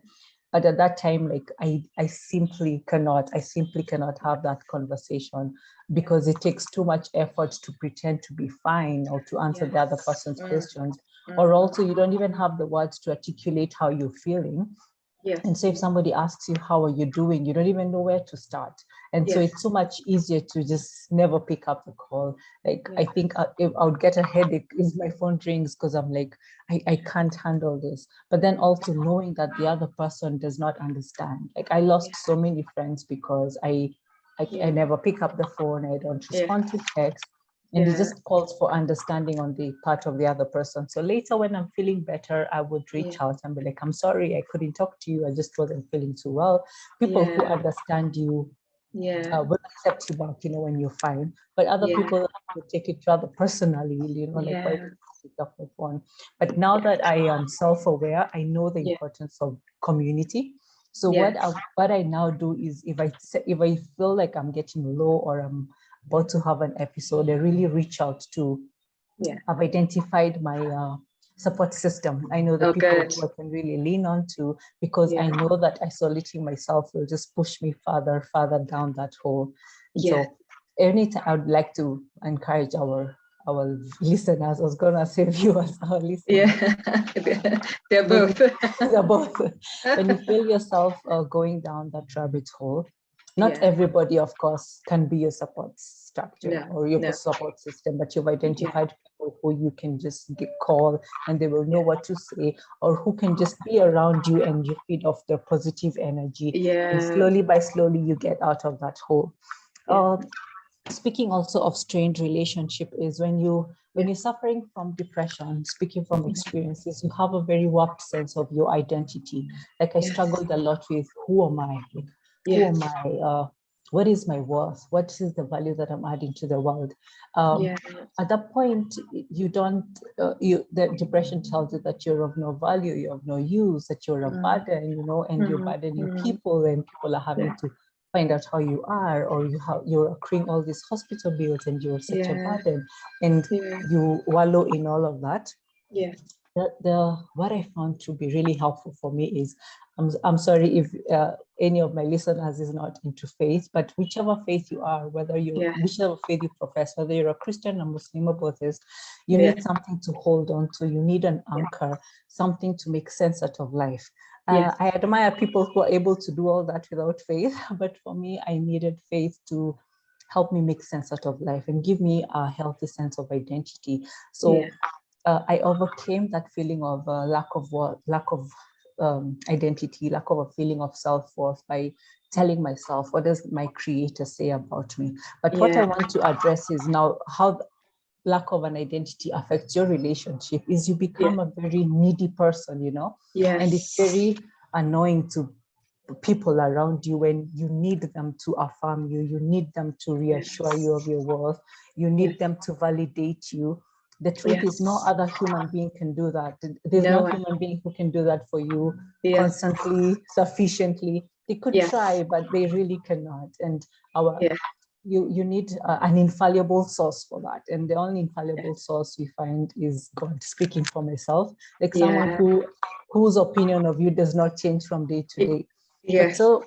But at that time, like I simply cannot have that conversation because it takes too much effort to pretend to be fine or to answer the other person's questions. Or also you don't even have the words to articulate how you're feeling. And so if somebody asks you, how are you doing? You don't even know where to start. And so it's so much easier to just never pick up the call. Like, I think if I would get a headache if my phone rings because I'm like, I can't handle this. But then also knowing that the other person does not understand. Like I lost so many friends because I never pick up the phone. I don't respond to text. And it just calls for understanding on the part of the other person. So later when I'm feeling better, I would reach out and be like, I'm sorry, I couldn't talk to you. I just wasn't feeling too well. People who understand you will accept you back, when you're fine. But other people will take it rather personally, like why would you pick up the phone? But now that I am self-aware, I know the importance of community. So what I now do is if I feel like I'm getting low or I'm about to have an episode, I really reach out to, I've identified my support system. I know the people who I can really lean on to, because I know that isolating myself will just push me further down that hole. So anytime I would like to encourage our listeners, I was gonna say viewers, our listeners. They're both. They're both. When you feel yourself going down that rabbit hole, not everybody, of course, can be your support structure or your support system, but you've identified people who you can just call and they will know what to say, or who can just be around you and you feed off their positive energy. And slowly you get out of that hole. Speaking also of strained relationship is when you're suffering from depression, speaking from experiences, you have a very warped sense of your identity. Like I struggled a lot with, who am I? Like, who am I? What is my worth? What is the value that I'm adding to the world? At that point, the depression tells you that you're of no value, you're of no use, that you're a burden, and you're burdening people, and people are having to find out how you are, or you're accruing all these hospital bills and you're such a burden, and you wallow in all of that. What I found to be really helpful for me is, I'm sorry if any of my listeners is not into faith, but whichever faith you are, whichever faith you profess, whether you're a Christian, a Muslim, or Buddhist, you need something to hold on to. You need an anchor, something to make sense out of life. I admire people who are able to do all that without faith, but for me, I needed faith to help me make sense out of life and give me a healthy sense of identity. So I overcame that feeling of lack of identity, lack of a feeling of self-worth by telling myself, what does my creator say about me? But what I want to address is now how lack of an identity affects your relationship is you become a very needy person, and it's very annoying to people around you when you need them to affirm you, you need them to reassure you of your worth, you need them to validate you. The truth is no other human being can do that. There's no human being who can do that for you constantly, sufficiently. They could try, but they really cannot. And you need an infallible source for that. And the only infallible source we find is God. Speaking for myself, like someone whose opinion of you does not change from day to day. But so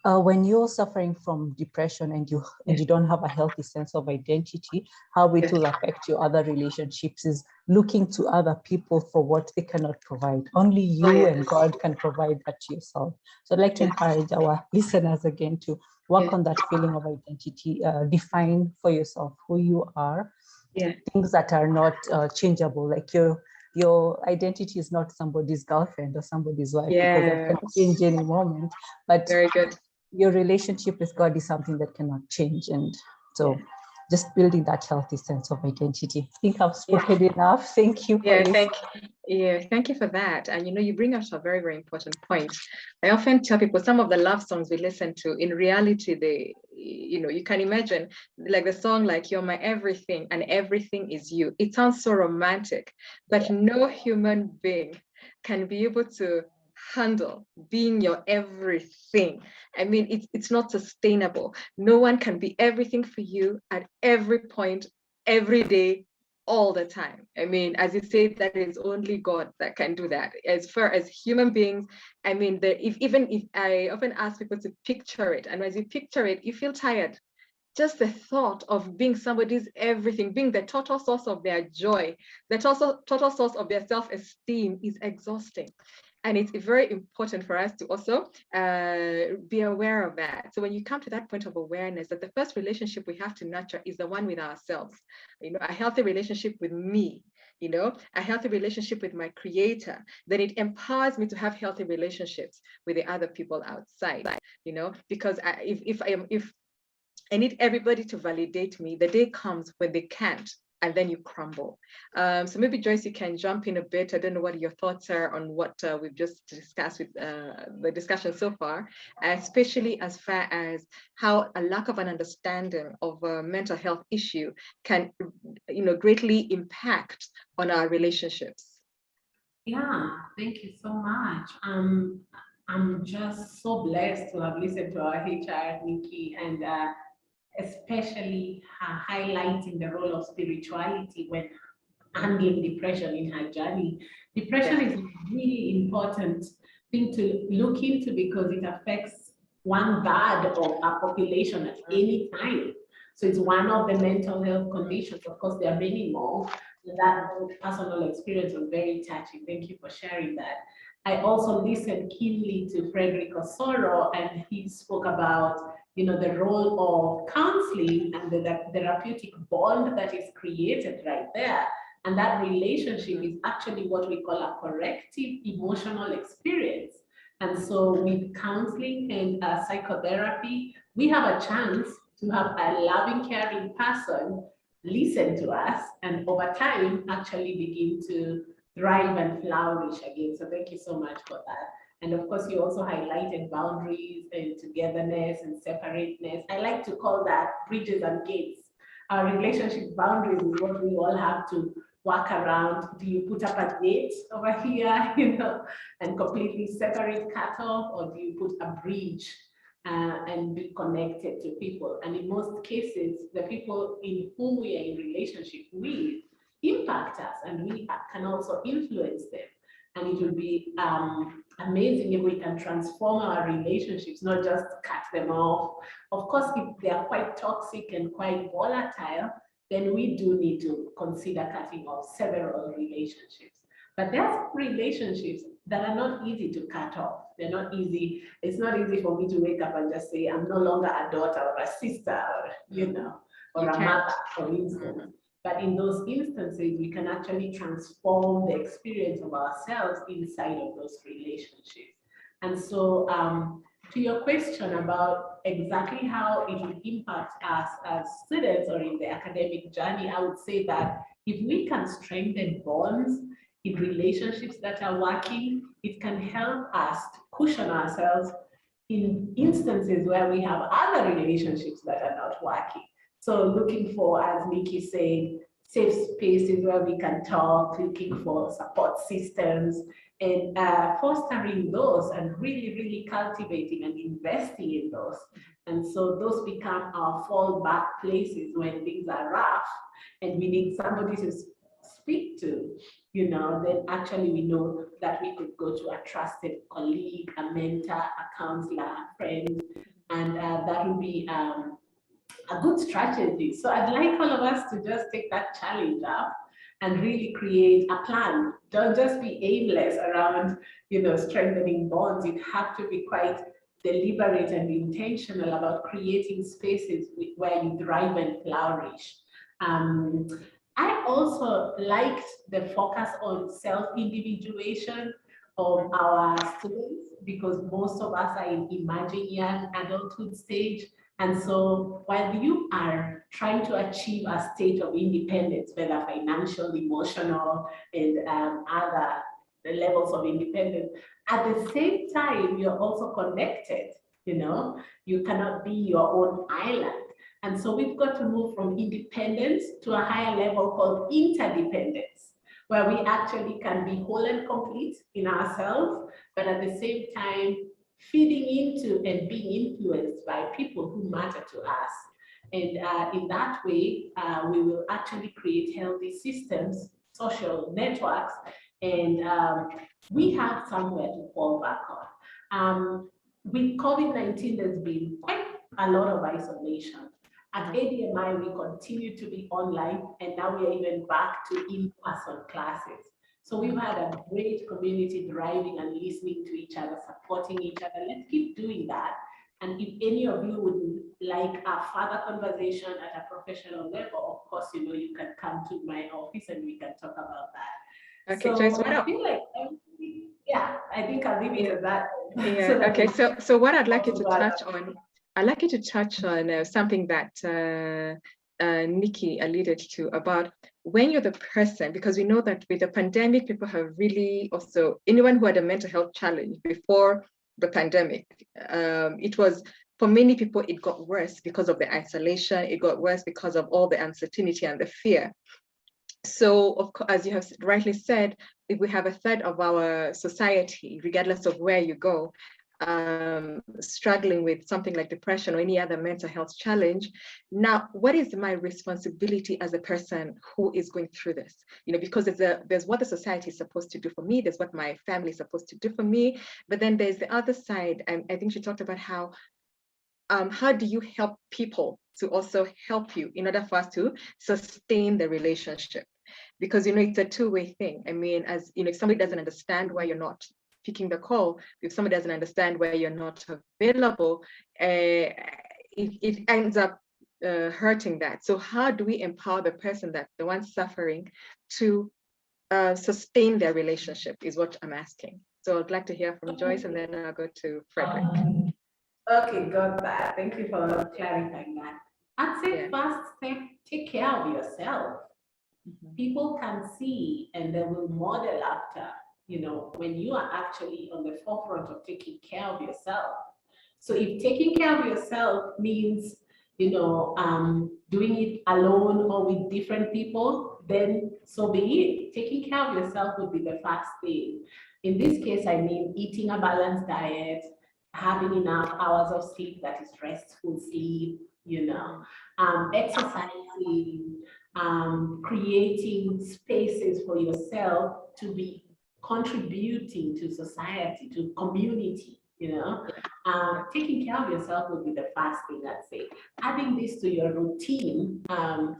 when you're suffering from depression and you don't have a healthy sense of identity, how it will affect your other relationships is looking to other people for what they cannot provide. Only you and God can provide that to yourself. So I'd like to encourage our listeners again to work on that feeling of identity, define for yourself who you are, things that are not changeable, like your identity is not somebody's girlfriend or somebody's wife, because that can change any moment. But very good. Your relationship with God is something that cannot change. And so just building that healthy sense of identity. I think I've spoken enough. Thank you. Thank you for that. And you bring up a very, very important point. I often tell people some of the love songs we listen to, in reality, you can imagine like the song like "You're My Everything" and "Everything Is You." It sounds so romantic, but no human being can be able to handle being your everything. I mean, it's not sustainable. No one can be everything for you at every point, every day, all the time. I mean, as you say, that is only God that can do that. As far as human beings, I mean, even if I often ask people to picture it, and as you picture it, you feel tired. Just the thought of being somebody's everything, being the total source of their joy, the total source of their self-esteem is exhausting. And it's very important for us to also be aware of that. So when you come to that point of awareness, that the first relationship we have to nurture is the one with ourselves. A healthy relationship with me, a healthy relationship with my creator, then it empowers me to have healthy relationships with the other people outside, because if I need everybody to validate me, the day comes when they can't, and then you crumble. So maybe Joyce, you can jump in a bit. I don't know what your thoughts are on what we've just discussed with the discussion so far, especially as far as how a lack of an understanding of a mental health issue can, greatly impact on our relationships. Yeah, thank you so much. I'm just so blessed to have listened to our HR, Nikki, and especially highlighting the role of spirituality when handling depression in her journey. Depression is a really important thing to look into because it affects 1/3 of our population at any time. So it's one of the mental health conditions. Of course, there are many more. And that personal experience was very touching. Thank you for sharing that. I also listened keenly to Fredrick Moenga, and he spoke about the role of counseling and the therapeutic bond that is created right there. And that relationship is actually what we call a corrective emotional experience. And so with counseling and psychotherapy, we have a chance to have a loving, caring person listen to us and over time actually begin to thrive and flourish again. So thank you so much for that. And of course, you also highlighted boundaries and togetherness and separateness. I like to call that bridges and gates. Our relationship boundaries is what we all have to work around. Do you put up a gate over here, and completely separate, cut off, or do you put a bridge and be connected to people? And in most cases, the people in whom we are in relationship with impact us, and we can also influence them. And it would be amazing if we can transform our relationships, not just cut them off. Of course, if they are quite toxic and quite volatile, then we do need to consider cutting off several relationships. But there are some relationships that are not easy to cut off. They're not easy. It's not easy for me to wake up and just say, I'm no longer a daughter or a sister, or a mother, for instance. But in those instances, we can actually transform the experience of ourselves inside of those relationships. And so to your question about exactly how it will impact us as students or in the academic journey, I would say that if we can strengthen bonds in relationships that are working, it can help us to cushion ourselves in instances where we have other relationships that are not working. So looking for, as Nikki said, safe spaces where we can talk, looking for support systems, and fostering those and really, really cultivating and investing in those. And so those become our fallback places when things are rough and we need somebody to speak to, you know, then actually we know that we could go to a trusted colleague, a mentor, a counselor, a friend, and that would be a good strategy. So I'd like all of us to just take that challenge up and really create a plan. Don't just be aimless around, you know, strengthening bonds. You have to be quite deliberate and intentional about creating spaces where you thrive and flourish. I also liked the focus on self-individuation of our students because most of us are in emerging young adulthood stage. And so while you are trying to achieve a state of independence, whether financial, emotional, and other levels of independence, at the same time, you're also connected, you know, you cannot be your own island. And so we've got to move from independence to a higher level called interdependence, where we actually can be whole and complete in ourselves, but at the same time, feeding into and being influenced by people who matter to us. And in that way, we will actually create healthy systems, social networks, and we have somewhere to fall back on. With COVID-19, there's been quite a lot of isolation. At ADMI, we continue to be online, and now we are even back to in-person classes. So we've had a great community driving and listening to each other, supporting each other. Let's keep doing that. And if any of you would like a further conversation at a professional level, of course, you know, you can come to my office and we can talk about that. Okay, so Joyce, I feel like, yeah, I think I'll leave it at that. Yeah, okay, so what I'd like you to touch on, I'd like you to touch on something that Nikki alluded to about when you're the person, because we know that with the pandemic, people have really also, anyone who had a mental health challenge before the pandemic, it was, for many people, it got worse because of the isolation, it got worse because of all the uncertainty and the fear. So, of course, as you have rightly said, if we have a third of our society, regardless of where you go, struggling with something like depression or any other mental health challenge. Now, what is my responsibility as a person who is going through this? You know, because there's what the society is supposed to do for me, there's what my family is supposed to do for me, but then there's the other side. And I think she talked about how do you help people to also help you in order for us to sustain the relationship? Because, you know, it's a two-way thing. I mean, as you know, if somebody doesn't understand why you're not picking the call, if somebody doesn't understand why you're not available, it ends up hurting that. So how do we empower the person, that the one suffering, to sustain their relationship is what I'm asking. So I'd like to hear from Joyce, and then I'll go to Fredrick. Okay, got that. Thank you for clarifying that. I'd say first step, take care of yourself. People can see and they will model after, you know, when you are actually on the forefront of taking care of yourself. So if taking care of yourself means, you know, doing it alone or with different people, then so be it. Taking care of yourself would be the first thing. In this case, I mean eating a balanced diet, having enough hours of sleep that is restful sleep, you know, exercising, creating spaces for yourself to be contributing to society, to community, you know. Taking care of yourself would be the first thing I'd say. Adding this to your routine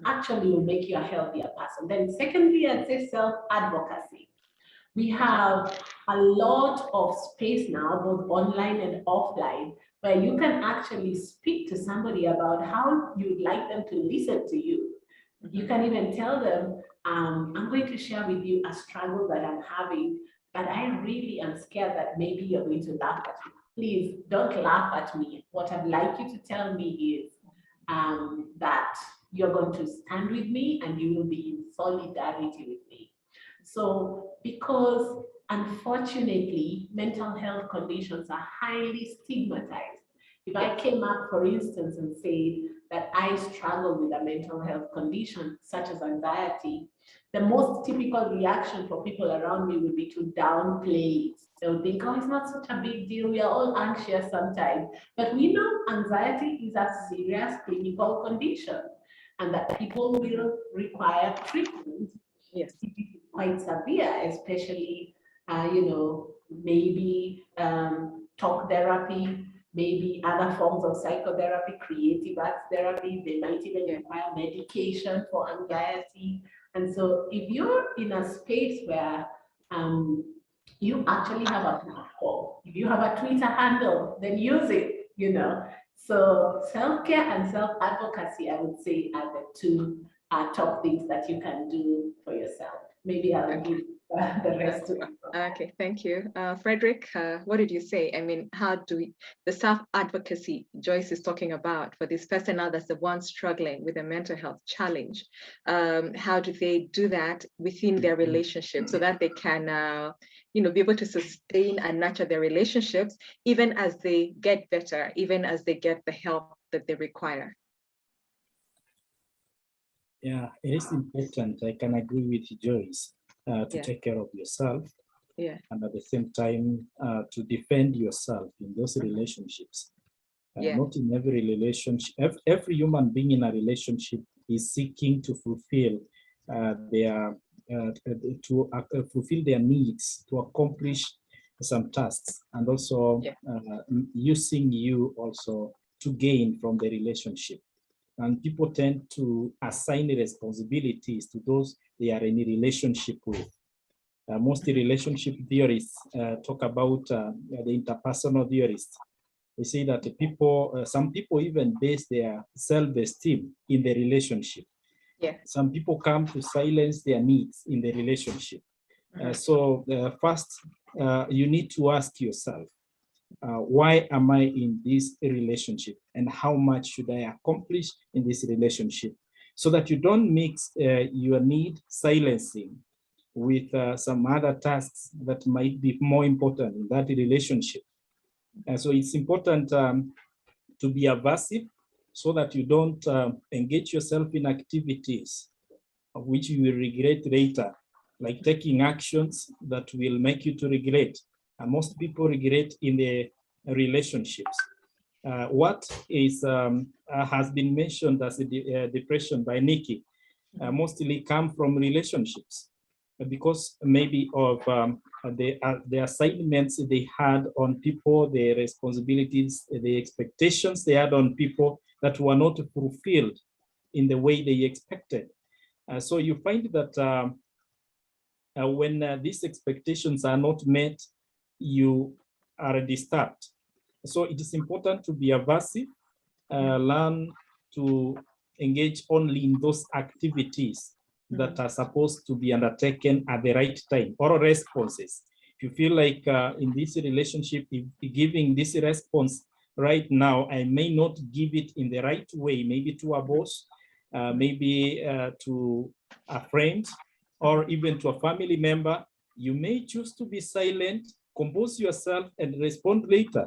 actually will make you a healthier person. Then secondly, I'd say self-advocacy. We have a lot of space now, both online and offline, where you can actually speak to somebody about how you'd like them to listen to you. You can even tell them, I'm going to share with you a struggle that I'm having, but I really am scared that maybe you're going to laugh at please don't laugh at me. What I'd like you to tell me is that you're going to stand with me and you will be in solidarity with me. So because unfortunately, mental health conditions are highly stigmatized. If I came up, for instance, and said that I struggle with a mental health condition, such as anxiety, the most typical reaction for people around me would be to downplay it. They'll think, oh, it's not such a big deal. We are all anxious sometimes. But we know anxiety is a serious clinical condition and that people will require treatment. Yes. It is quite severe, especially, maybe talk therapy, maybe other forms of psychotherapy, creative arts therapy. They might even require medication for anxiety. And so if you're in a space where you actually have a platform, if you have a Twitter handle, then use it, So self-care and self-advocacy, I would say, are the two top things that you can do for yourself. Maybe I'll give the rest to you. Okay, thank you. Fredrick, what did you say? I mean, how do we, the self-advocacy Joyce is talking about for this person now that's the one struggling with a mental health challenge, how do they do that within their relationship so that they can, be able to sustain and nurture their relationships, even as they get better, even as they get the help that they require? Yeah, it is important. I can agree with Joyce to take care of yourself. Yeah. And at the same time, to defend yourself in those relationships. Not in every relationship, every human being in a relationship is seeking to fulfill fulfill their needs, to accomplish some tasks, and also using you also to gain from the relationship. And people tend to assign responsibilities to those they are in a relationship with. Most relationship theorists talk about the interpersonal theorists. They say that some people even base their self-esteem in the relationship. Yeah. Some people come to silence their needs in the relationship. So first, you need to ask yourself, why am I in this relationship and how much should I accomplish in this relationship? So that you don't mix your need silencing with some other tasks that might be more important in that relationship. And so it's important to be aversive so that you don't engage yourself in activities of which you will regret later, like taking actions that will make you to regret. And most people regret in the relationships. What is has been mentioned as a depression by Nikki mostly come from relationships, because maybe of the assignments they had on people, the responsibilities, the expectations they had on people that were not fulfilled in the way they expected. So you find that when these expectations are not met, you are disturbed. So it is important to be aversive, learn to engage only in those activities that are supposed to be undertaken at the right time, or responses. If you feel like in this relationship, if giving this response right now, I may not give it in the right way, maybe to a boss, maybe to a friend, or even to a family member, you may choose to be silent, compose yourself, and respond later.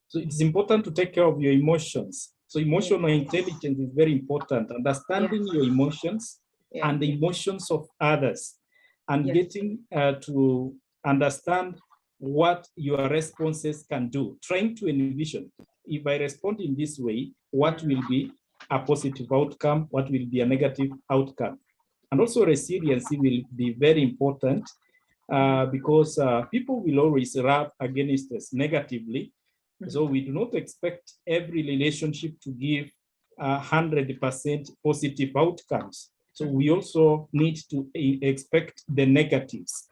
So it's important to take care of your emotions. So emotional intelligence is very important, understanding your emotions and the emotions of others, and getting to understand what your responses can do, trying to envision, if I respond in this way, what will be a positive outcome, what will be a negative outcome. And also resiliency will be very important because people will always rub against us negatively. So we do not expect every relationship to give 100% positive outcomes. So we also need to expect the negatives,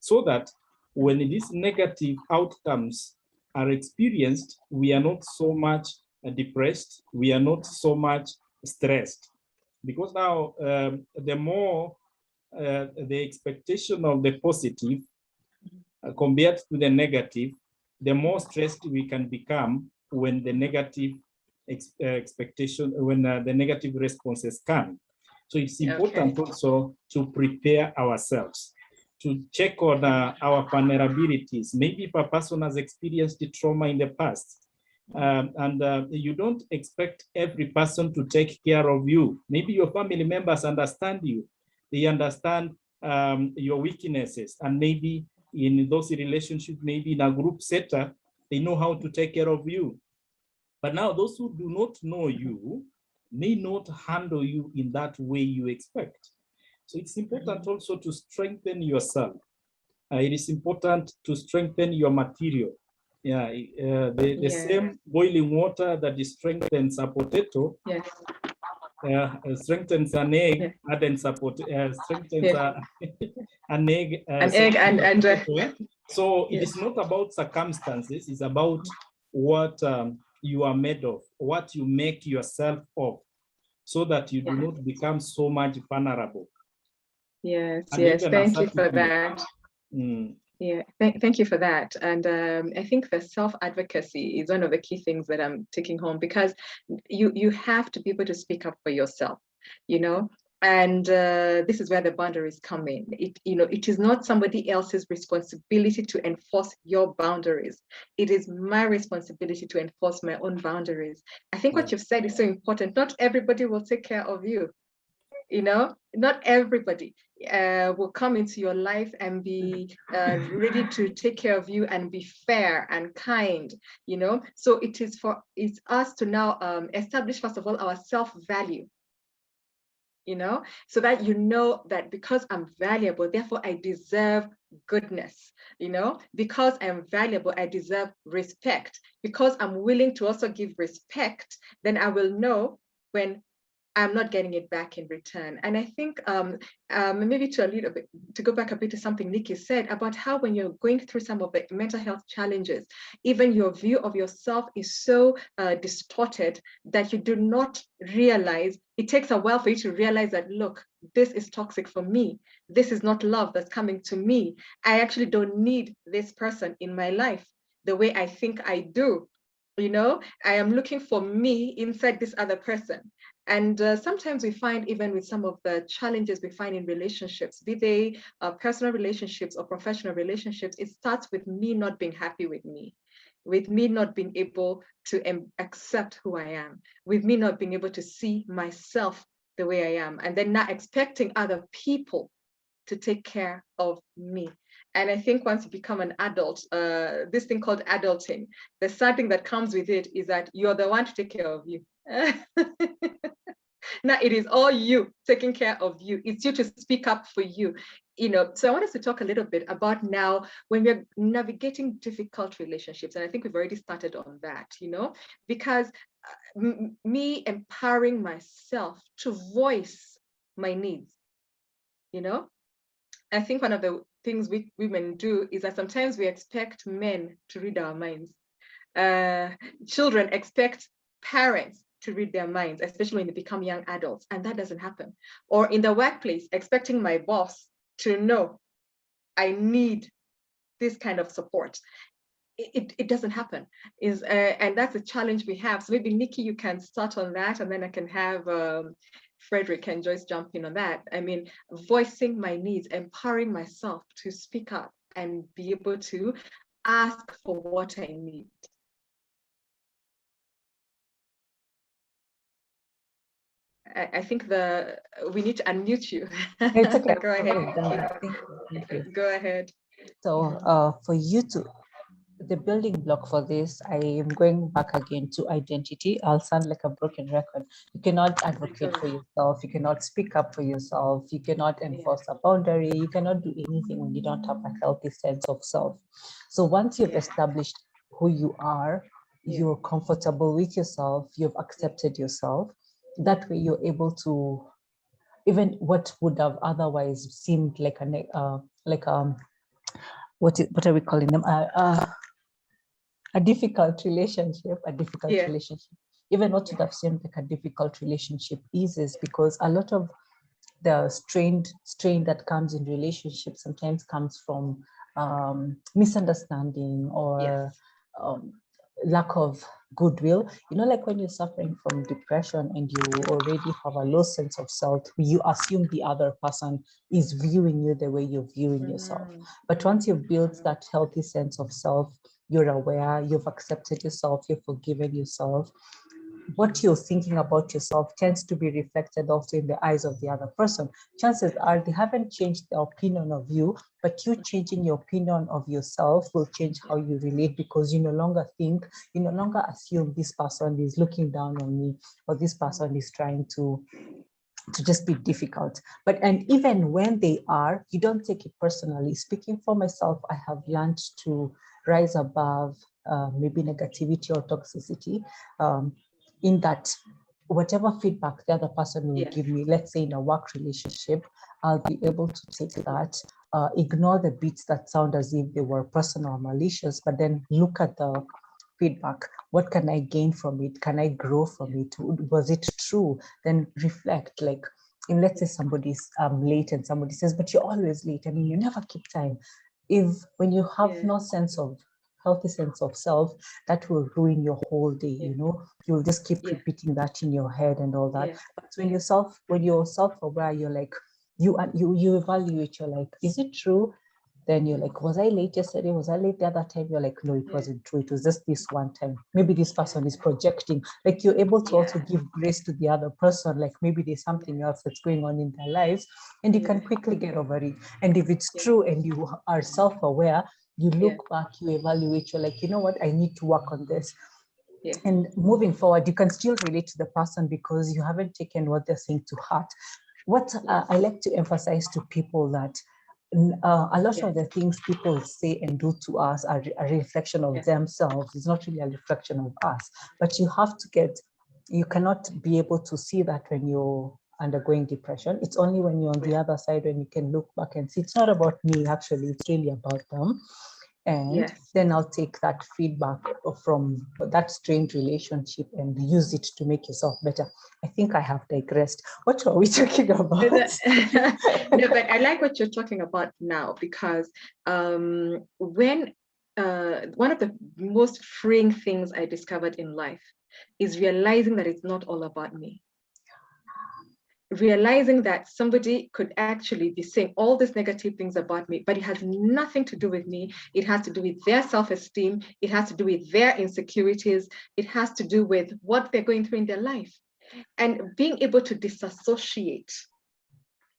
so that when these negative outcomes are experienced, we are not so much depressed, we are not so much stressed. Because now the more the expectation of the positive compared to the negative, the more stressed we can become when the negative expectation, when the negative responses come. So it's important also to prepare ourselves, to check on our vulnerabilities. Maybe if a person has experienced the trauma in the past, you don't expect every person to take care of you. Maybe your family members understand you. They understand your weaknesses, and maybe in those relationships, maybe in a group setup, they know how to take care of you. But now those who do not know you may not handle you in that way you expect. So it's important also to strengthen yourself. It is important to strengthen your material. Yeah, the same boiling water that strengthens a potato, strengthens an egg, strengthens an egg. So it is not about circumstances, it's about what you are made of, what you make yourself of, so that you do not become so much vulnerable. Yes, thank you for that. Yeah, thank you for that. And I think the self-advocacy is one of the key things that I'm taking home, because you have to be able to speak up for yourself, you know, and this is where the boundaries come in. It is not somebody else's responsibility to enforce your boundaries. It is my responsibility to enforce my own boundaries. I think what you've said is so important. Not everybody will take care of you. You know, not everybody will come into your life and be ready to take care of you and be fair and kind, you know. So it's us to now establish, first of all, our self-value, you know, so that you know that because I'm valuable, therefore I deserve goodness, you know, because I'm valuable, I deserve respect. Because I'm willing to also give respect, then I will know when I'm not getting it back in return. And I think maybe to go back a bit to something Nikki said about how when you're going through some of the mental health challenges, even your view of yourself is so distorted that you do not realize, it takes a while for you to realize that, look, this is toxic for me. This is not love that's coming to me. I actually don't need this person in my life the way I think I do. You know, I am looking for me inside this other person. And sometimes we find, even with some of the challenges we find in relationships, be they personal relationships or professional relationships, it starts with me not being happy with me not being able to accept who I am, with me not being able to see myself the way I am, and then not expecting other people to take care of me. And I think once you become an adult, this thing called adulting, the sad thing that comes with it is that you're the one to take care of you. Now it is all you taking care of you. It's you to speak up for you. You know, so I want us to talk a little bit about now when we're navigating difficult relationships. And I think we've already started on that, you know, because me empowering myself to voice my needs, you know, I think one of the things women do is that sometimes we expect men to read our minds. Children expect parents to read their minds, especially when they become young adults, and that doesn't happen. Or in the workplace, expecting my boss to know I need this kind of support. It doesn't happen. And that's a challenge we have. So maybe Nikki, you can start on that, and then I can have Fredrick and Joyce jump in on that. I mean, voicing my needs, empowering myself to speak up and be able to ask for what I need. I think we need to unmute you. It's okay. Go ahead. Go ahead. So for you to, the building block for this, I am going back again to identity. I'll sound like a broken record. You cannot advocate for yourself. You cannot speak up for yourself. You cannot enforce a boundary. You cannot do anything when you don't have a healthy sense of self. So once you've established who you are, you're comfortable with yourself, you've accepted yourself, that way you're able to, even what would have otherwise seemed like what are we calling them? A difficult relationship, even what would have seemed like a difficult relationship eases, because a lot of the strain that comes in relationships sometimes comes from misunderstanding or lack of goodwill. You know, like when you're suffering from depression and you already have a low sense of self, you assume the other person is viewing you the way you're viewing yourself. But once you've built that healthy sense of self, you're aware, you've accepted yourself, you've forgiven yourself, what you're thinking about yourself tends to be reflected also in the eyes of the other person. Chances are they haven't changed their opinion of you, but you changing your opinion of yourself will change how you relate, because you no longer think, you no longer assume this person is looking down on me, or this person is trying to just be difficult. But, and even when they are, you don't take it personally. Speaking for myself, I have learned to rise above maybe negativity or toxicity, in that whatever feedback the other person will give me, let's say in a work relationship, I'll be able to take that, ignore the bits that sound as if they were personal or malicious, but then look at the feedback. What can I gain from it? Can I grow from it? Was it true? Then reflect, like, and let's say somebody's late and somebody says, but you're always late. I mean, you never keep time. When you have no sense of healthy sense of self, that will ruin your whole day. You know, you'll just keep repeating that in your head and all that. But when you're self-aware, you're like, you evaluate, you're like, is it true? Then you're like, was I late yesterday? Was I late the other time? You're like, no, it wasn't true. It was just this one time. Maybe this person is projecting. Like, you're able to also give grace to the other person. Like, maybe there's something else that's going on in their lives, and you can quickly get over it. And if it's true and you are self-aware, you look back, you evaluate, you're like, you know what, I need to work on this. And moving forward, you can still relate to the person because you haven't taken what they're saying to heart. What I like to emphasize to people that a lot of the things people say and do to us are a reflection of themselves. It's not really a reflection of us, but you cannot be able to see that when you're undergoing depression. It's only when you're on the other side when you can look back and see, it's not about me, actually, it's really about them. And then I'll take that feedback from that strained relationship and use it to make yourself better. I think I have digressed. What are we talking about? No, but I like what you're talking about now, because when one of the most freeing things I discovered in life is realizing that it's not all about me. Realizing that somebody could actually be saying all these negative things about me, but it has nothing to do with me. It has to do with their self-esteem. It has to do with their insecurities. It has to do with what they're going through in their life. And being able to disassociate,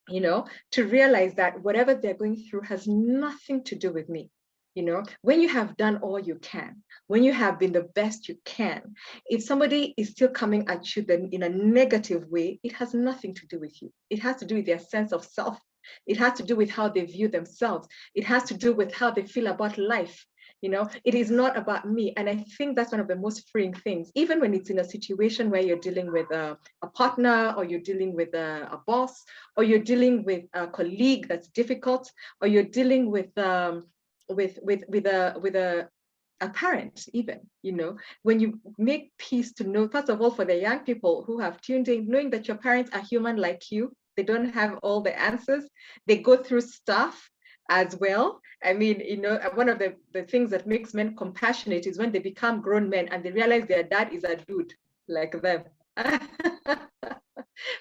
you know, to realize that whatever they're going through has nothing to do with me. You know, when you have done all you can, when you have been the best you can, if somebody is still coming at you then in a negative way, it has nothing to do with you. It has to do with their sense of self. It has to do with how they view themselves. It has to do with how they feel about life. You know, it is not about me. And I think that's one of the most freeing things, even when it's in a situation where you're dealing with a partner, or you're dealing with a boss, or you're dealing with a colleague that's difficult, or you're dealing with a parent, even, you know, when you make peace to know, first of all, for the young people who have tuned in, knowing that your parents are human like you, they don't have all the answers, they go through stuff as well. I mean, you know, one of the things that makes men compassionate is when they become grown men and they realize their dad is a dude like them.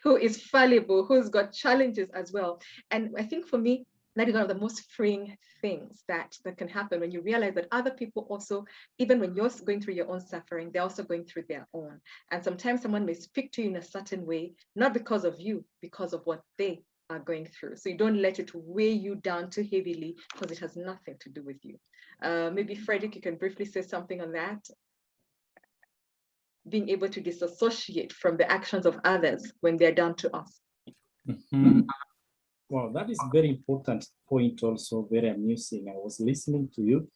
Who is fallible, who's got challenges as well. And I think for me, that is one of the most freeing things that can happen, when you realize that other people also, even when you're going through your own suffering, they're also going through their own. And sometimes someone may speak to you in a certain way, not because of you, because of what they are going through. So you don't let it weigh you down too heavily, because it has nothing to do with you. Maybe Fredrick, you can briefly say something on that. Being able to disassociate from the actions of others when they're down to us. Well, that is a very important point, also very amusing. I was listening to you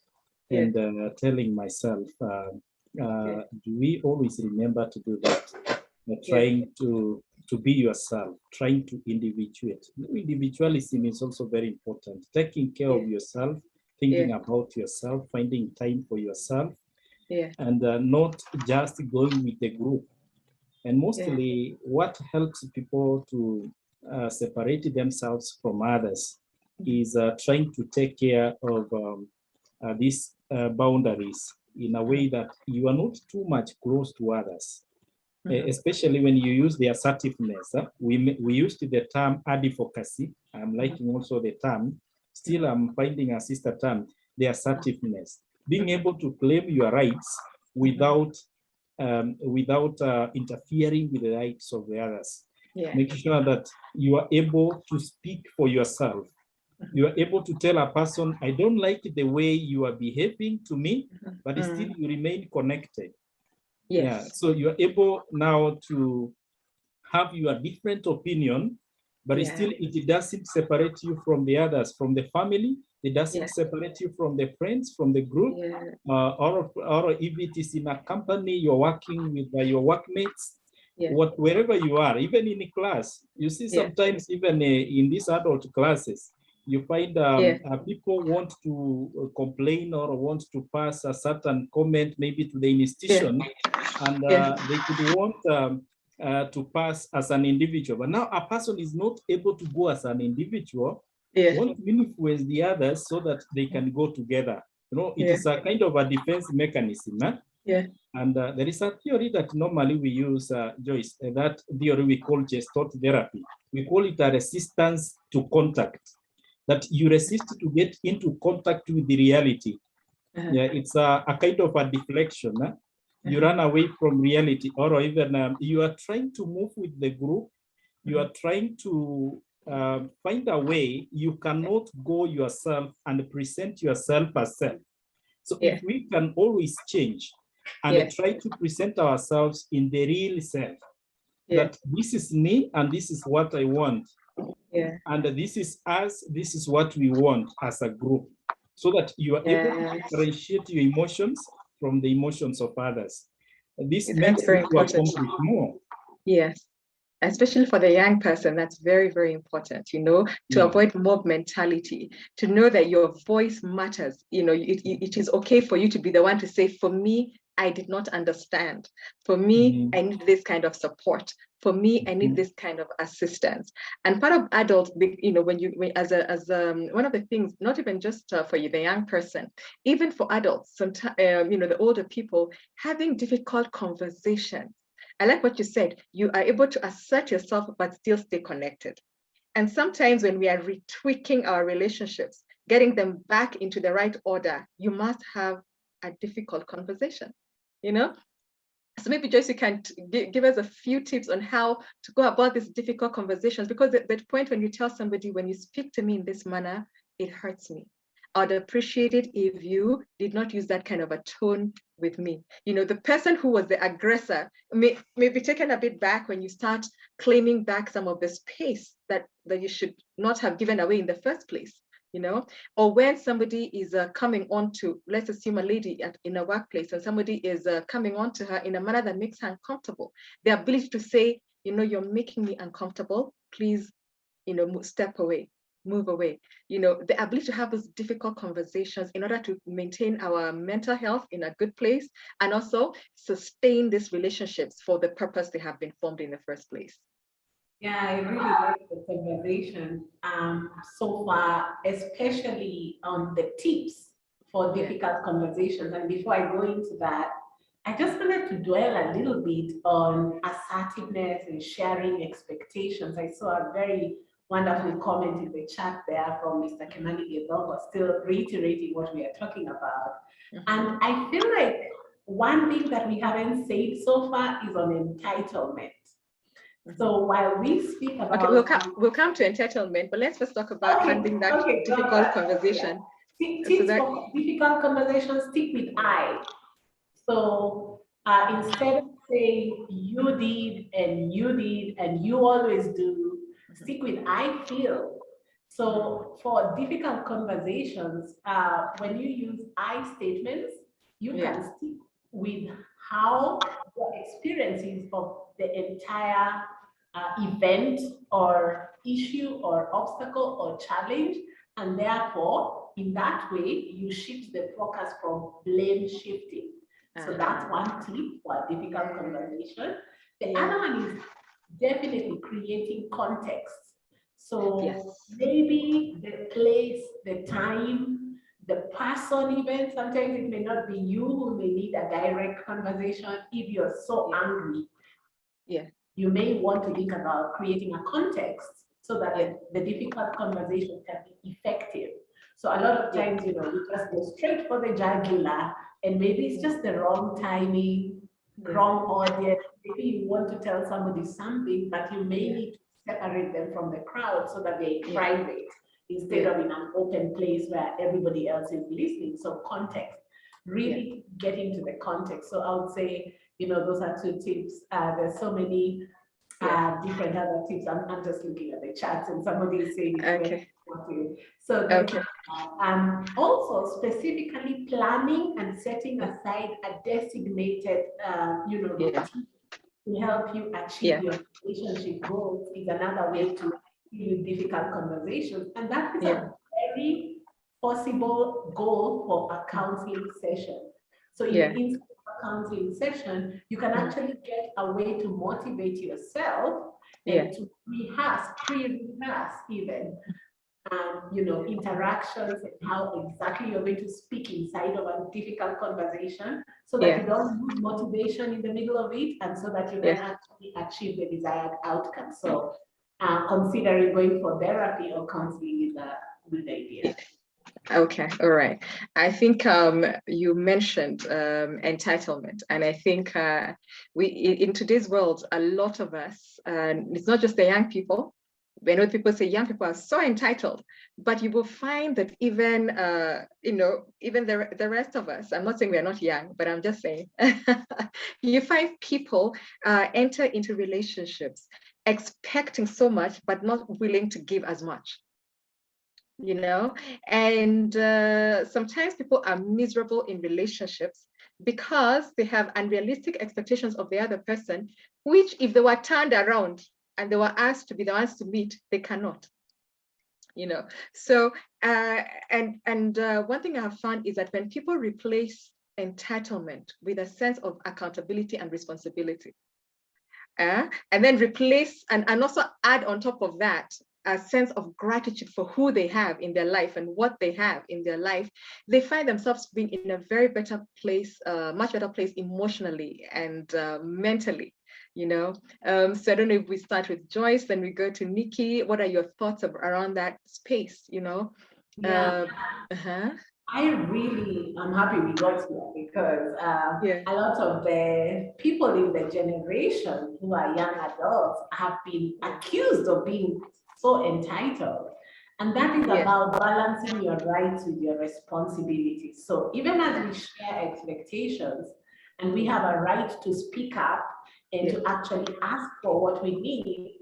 and telling myself, do we always remember to do that? Trying to be yourself, trying to individuate. Individualism is also very important. Taking care of yourself, thinking about yourself, finding time for yourself, and not just going with the group. And mostly what helps people to separate themselves from others is trying to take care of these boundaries. in a way that you are not too much close to others, especially when you use the assertiveness. We used the term advocacy. I'm liking also the term. Still, I'm finding a sister term, the assertiveness. Being able to claim your rights without interfering with the rights of the others. Making sure that you are able to speak for yourself. You are able to tell a person, I don't like the way you are behaving to me, but still you remain connected. Yeah. So you are able now to have your different opinion, but still it doesn't separate you from the others, from the family. It doesn't separate you from the friends, from the group, or if it is in a company, you're working with your workmates, wherever you are, even in a class. You see, sometimes even in these adult classes, you find people want to complain or want to pass a certain comment maybe to the institution, and they could want to pass as an individual. But now a person is not able to go as an individual, want to influence the others so that they can go together. You know, it is a kind of a defense mechanism. And there is a theory that normally we use, Joyce, that theory we call gestalt therapy. We call it a resistance to contact, that you resist to get into contact with the reality. It's a kind of a deflection. You run away from reality, or even you are trying to move with the group. You are trying to find a way you cannot go yourself and present yourself as self. So if we can always change and try to present ourselves in the real self, that this is me and this is what I want. And this is us, this is what we want as a group, so that you are able to differentiate your emotions from the emotions of others. This makes you accomplish more. Yes, especially for the young person, that's very, very important, you know, to avoid mob mentality, to know that your voice matters. You know, it is okay for you to be the one to say, for me, I did not understand. For me, I need this kind of support. For me, I need this kind of assistance. And part of adults, you know, one of the things, not even just for you, the young person, even for adults, sometimes, you know, the older people, having difficult conversations. I like what you said. You are able to assert yourself, but still stay connected. And sometimes when we are retweaking our relationships, getting them back into the right order, you must have a difficult conversation, you know? So maybe Joyce, you can give us a few tips on how to go about these difficult conversations, because at that point when you tell somebody, when you speak to me in this manner, it hurts me. I'd appreciate it if you did not use that kind of a tone with me. You know, the person who was the aggressor may be taken a bit back when you start claiming back some of the space that you should not have given away in the first place. You know, or when somebody is coming on to, let's assume a lady in a workplace, and somebody is coming on to her in a manner that makes her uncomfortable. The ability to say, you know, you're making me uncomfortable, please, you know, step away, move away. You know, the ability to have those difficult conversations in order to maintain our mental health in a good place, and also sustain these relationships for the purpose they have been formed in the first place. Yeah, I really like the conversation so far, especially on the tips for difficult conversations. And before I go into that, I just wanted to dwell a little bit on assertiveness and sharing expectations. I saw a very wonderful comment in the chat there from Mr. Kemani Gedongo, still reiterating what we are talking about. And I feel like one thing that we haven't said so far is on entitlement. So while we speak about... Okay, we'll come to entitlement, but let's first talk about handling that difficult conversation. Tips for difficult conversations, stick with I. So instead of saying you did and you always do, stick with I feel. So for difficult conversations, when you use I statements, you can stick with how your experiences of the entire event or issue or obstacle or challenge, and therefore in that way you shift the focus from blame shifting. So that's one tip for a difficult conversation. The other one is definitely creating context. So maybe the place, the time, the person even, sometimes it may not be you who may need a direct conversation. If you're so angry, you may want to think about creating a context so that the difficult conversation can be effective. So a lot of times, you know, we just go straight for the jugular, and maybe it's just the wrong timing, wrong audience. Maybe you want to tell somebody something, but you may need to separate them from the crowd so that they're private instead of in an open place where everybody else is listening. So context, really get into the context. So I would say, you know, those are two tips. There's so many different other tips. I'm just looking at the chats and somebody is saying, so also specifically planning and setting aside a designated, routine to help you achieve your relationship goals is another way to deal with difficult conversations. And that is a very possible goal for a counseling session. So in a counseling session, you can actually get a way to motivate yourself and to pre-rehearse even, interactions and how exactly you're going to speak inside of a difficult conversation so that you don't lose motivation in the middle of it, and so that you can actually achieve the desired outcome. So considering going for therapy or counseling is a good idea. Okay, all right. I think you mentioned entitlement, and I think in today's world, a lot of us, it's not just the young people. I know people say young people are so entitled, but you will find that even even the rest of us, I'm not saying we are not young, but I'm just saying, you find people enter into relationships expecting so much, but not willing to give as much. And sometimes people are miserable in relationships because they have unrealistic expectations of the other person, which if they were turned around and they were asked to be the ones to meet, they cannot. So and one thing I have found is that when people replace entitlement with a sense of accountability and responsibility, and then replace and also add on top of that a sense of gratitude for who they have in their life and what they have in their life, they find themselves being in a very better place, much better place emotionally and mentally. So I don't know if we start with Joyce, then we go to Nikki. What are your thoughts around that space? I really am happy we got here because a lot of the people in the generation who are young adults have been accused of being so entitled. And that is about balancing your rights with your responsibilities. So even as we share expectations and we have a right to speak up and to actually ask for what we need,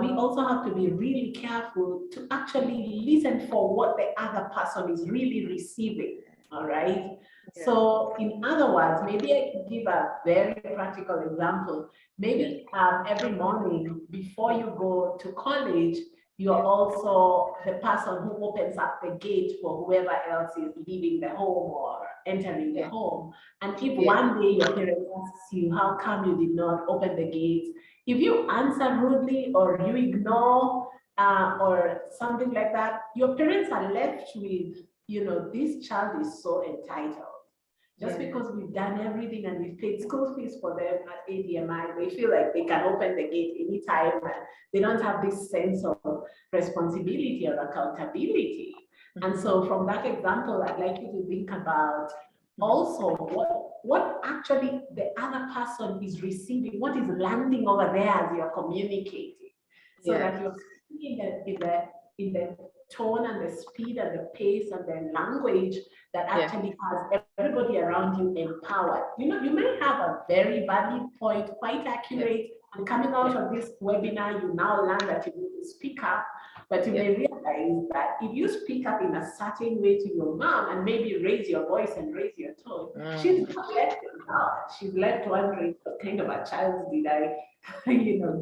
we also have to be really careful to actually listen for what the other person is really receiving, all right? So in other words, maybe I could give a very practical example. Maybe every morning before you go to college, you're also the person who opens up the gate for whoever else is leaving the home or entering the home. And if one day your parents asks you, how come you did not open the gates? If you answer rudely or you ignore or something like that, your parents are left with, this child is so entitled. Just because we've done everything and we've paid school fees for them at ADMI, they feel like they can open the gate anytime and they don't have this sense of responsibility or accountability. And so from that example, I'd like you to think about also what actually the other person is receiving, what is landing over there as you're communicating, so that you're in the tone and the speed and the pace and the language that actually has everybody around you empowered. You may have a very valid point, quite accurate, and coming out of this webinar, you now learn that you need to speak up, but you may realize that if you speak up in a certain way to your mom and maybe raise your voice and raise your tone, she's not listening. she's left wondering what kind of a child did I,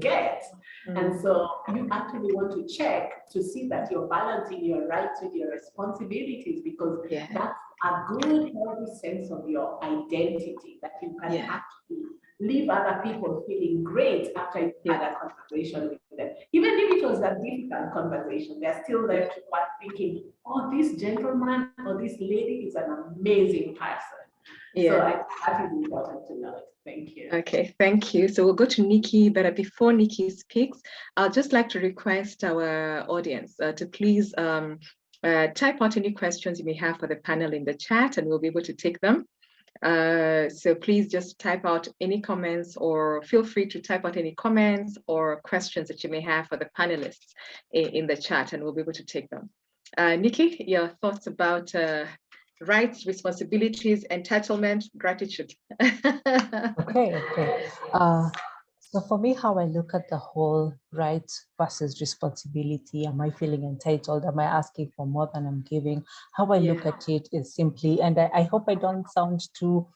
get. And so you actually want to check to see that you're balancing your rights with your responsibilities, because that's a good, healthy sense of your identity, that you can actually leave other people feeling great after you've had a conversation with them. Even if it was a difficult conversation, they're still there to start thinking, oh, this gentleman or this lady is an amazing person. So I think that is important to note. Thank you. Okay, thank you. So we'll go to Nikki, but before Nikki speaks, I'd just like to request our audience to please type out any questions you may have for the panel in the chat, and we'll be able to take them. So please just type out any comments, or feel free to type out any comments or questions that you may have for the panelists in the chat, and we'll be able to take them. Nikki, your thoughts about rights, responsibilities, entitlement, gratitude. Okay. So for me, how I look at the whole rights versus responsibility, am I feeling entitled? Am I asking for more than I'm giving? How I look at it is simply, and I hope I don't sound too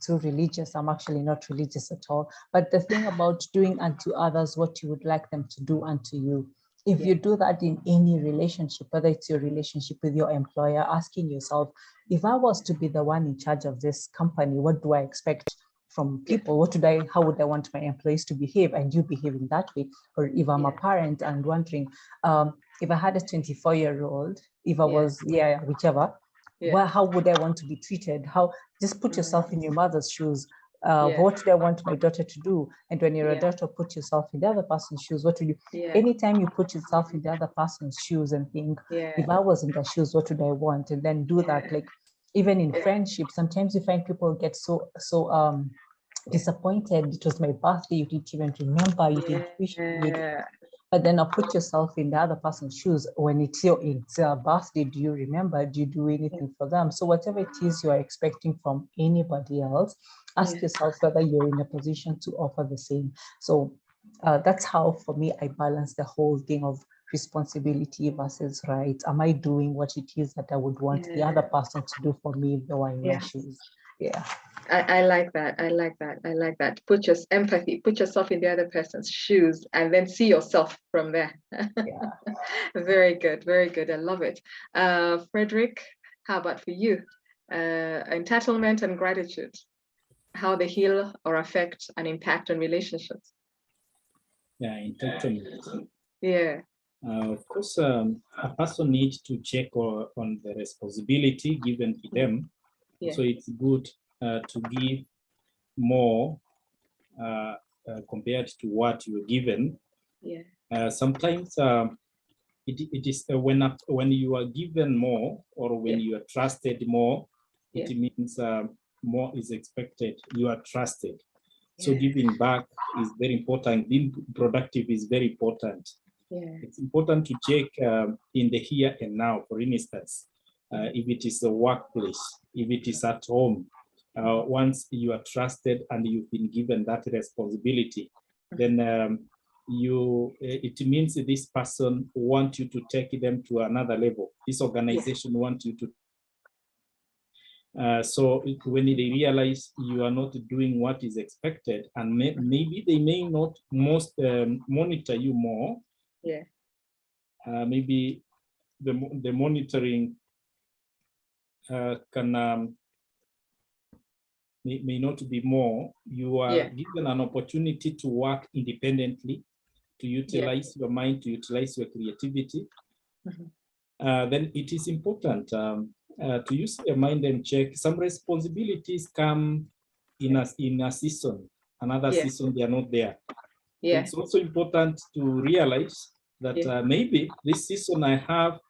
religious. I'm actually not religious at all. But the thing about doing unto others what you would like them to do unto you, if you do that in any relationship, whether it's your relationship with your employer, asking yourself, if I was to be the one in charge of this company, what do I expect from people? How would I want my employees to behave, and you behaving that way? Or if I'm a parent and wondering, if I had a 24-year-old, if I was, whichever, how would I want to be treated? Just put yourself in your mother's shoes. What do I want my daughter to do? And when you're a daughter, put yourself in the other person's shoes. What would you? Anytime you put yourself in the other person's shoes and think, if I was in their shoes, what would I want? And then do that. Like even in friendship, sometimes you find people get so disappointed. It was my birthday, you didn't even remember, you didn't wish me. But then put yourself in the other person's shoes. When it's your birthday, do you remember? Do you do anything for them? So whatever it is you are expecting from anybody else, ask yourself whether you're in a position to offer the same. So that's how, for me, I balance the whole thing of responsibility versus rights. Am I doing what it is that I would want the other person to do for me if they were in my shoes? I like that. I like that. Put your empathy, put yourself in the other person's shoes, and then see yourself from there. Very good. Very good. I love it. Fredrick, how about for you? Entitlement and gratitude, how they heal or affect and impact on relationships. Entitlement. Of course, a person needs to check on the responsibility given to them. So it's good to give more compared to what you're given. Sometimes it is when you are given more, or when you are trusted more, it means more is expected. You are trusted. So giving back is very important. Being productive is very important. It's important to check in the here and now. For instance, if it is a workplace, if it is at home, once you are trusted and you've been given that responsibility, then it means this person wants you to take them to another level. This organization wants you to. So when they realize you are not doing what is expected, and maybe they may not monitor you more. Maybe the monitoring may not be more. You are given an opportunity to work independently, to utilize your mind, to utilize your creativity. Then it is important to use your mind and check. Some responsibilities come in a season. Another season, they are not there. It's also important to realize that maybe this season I have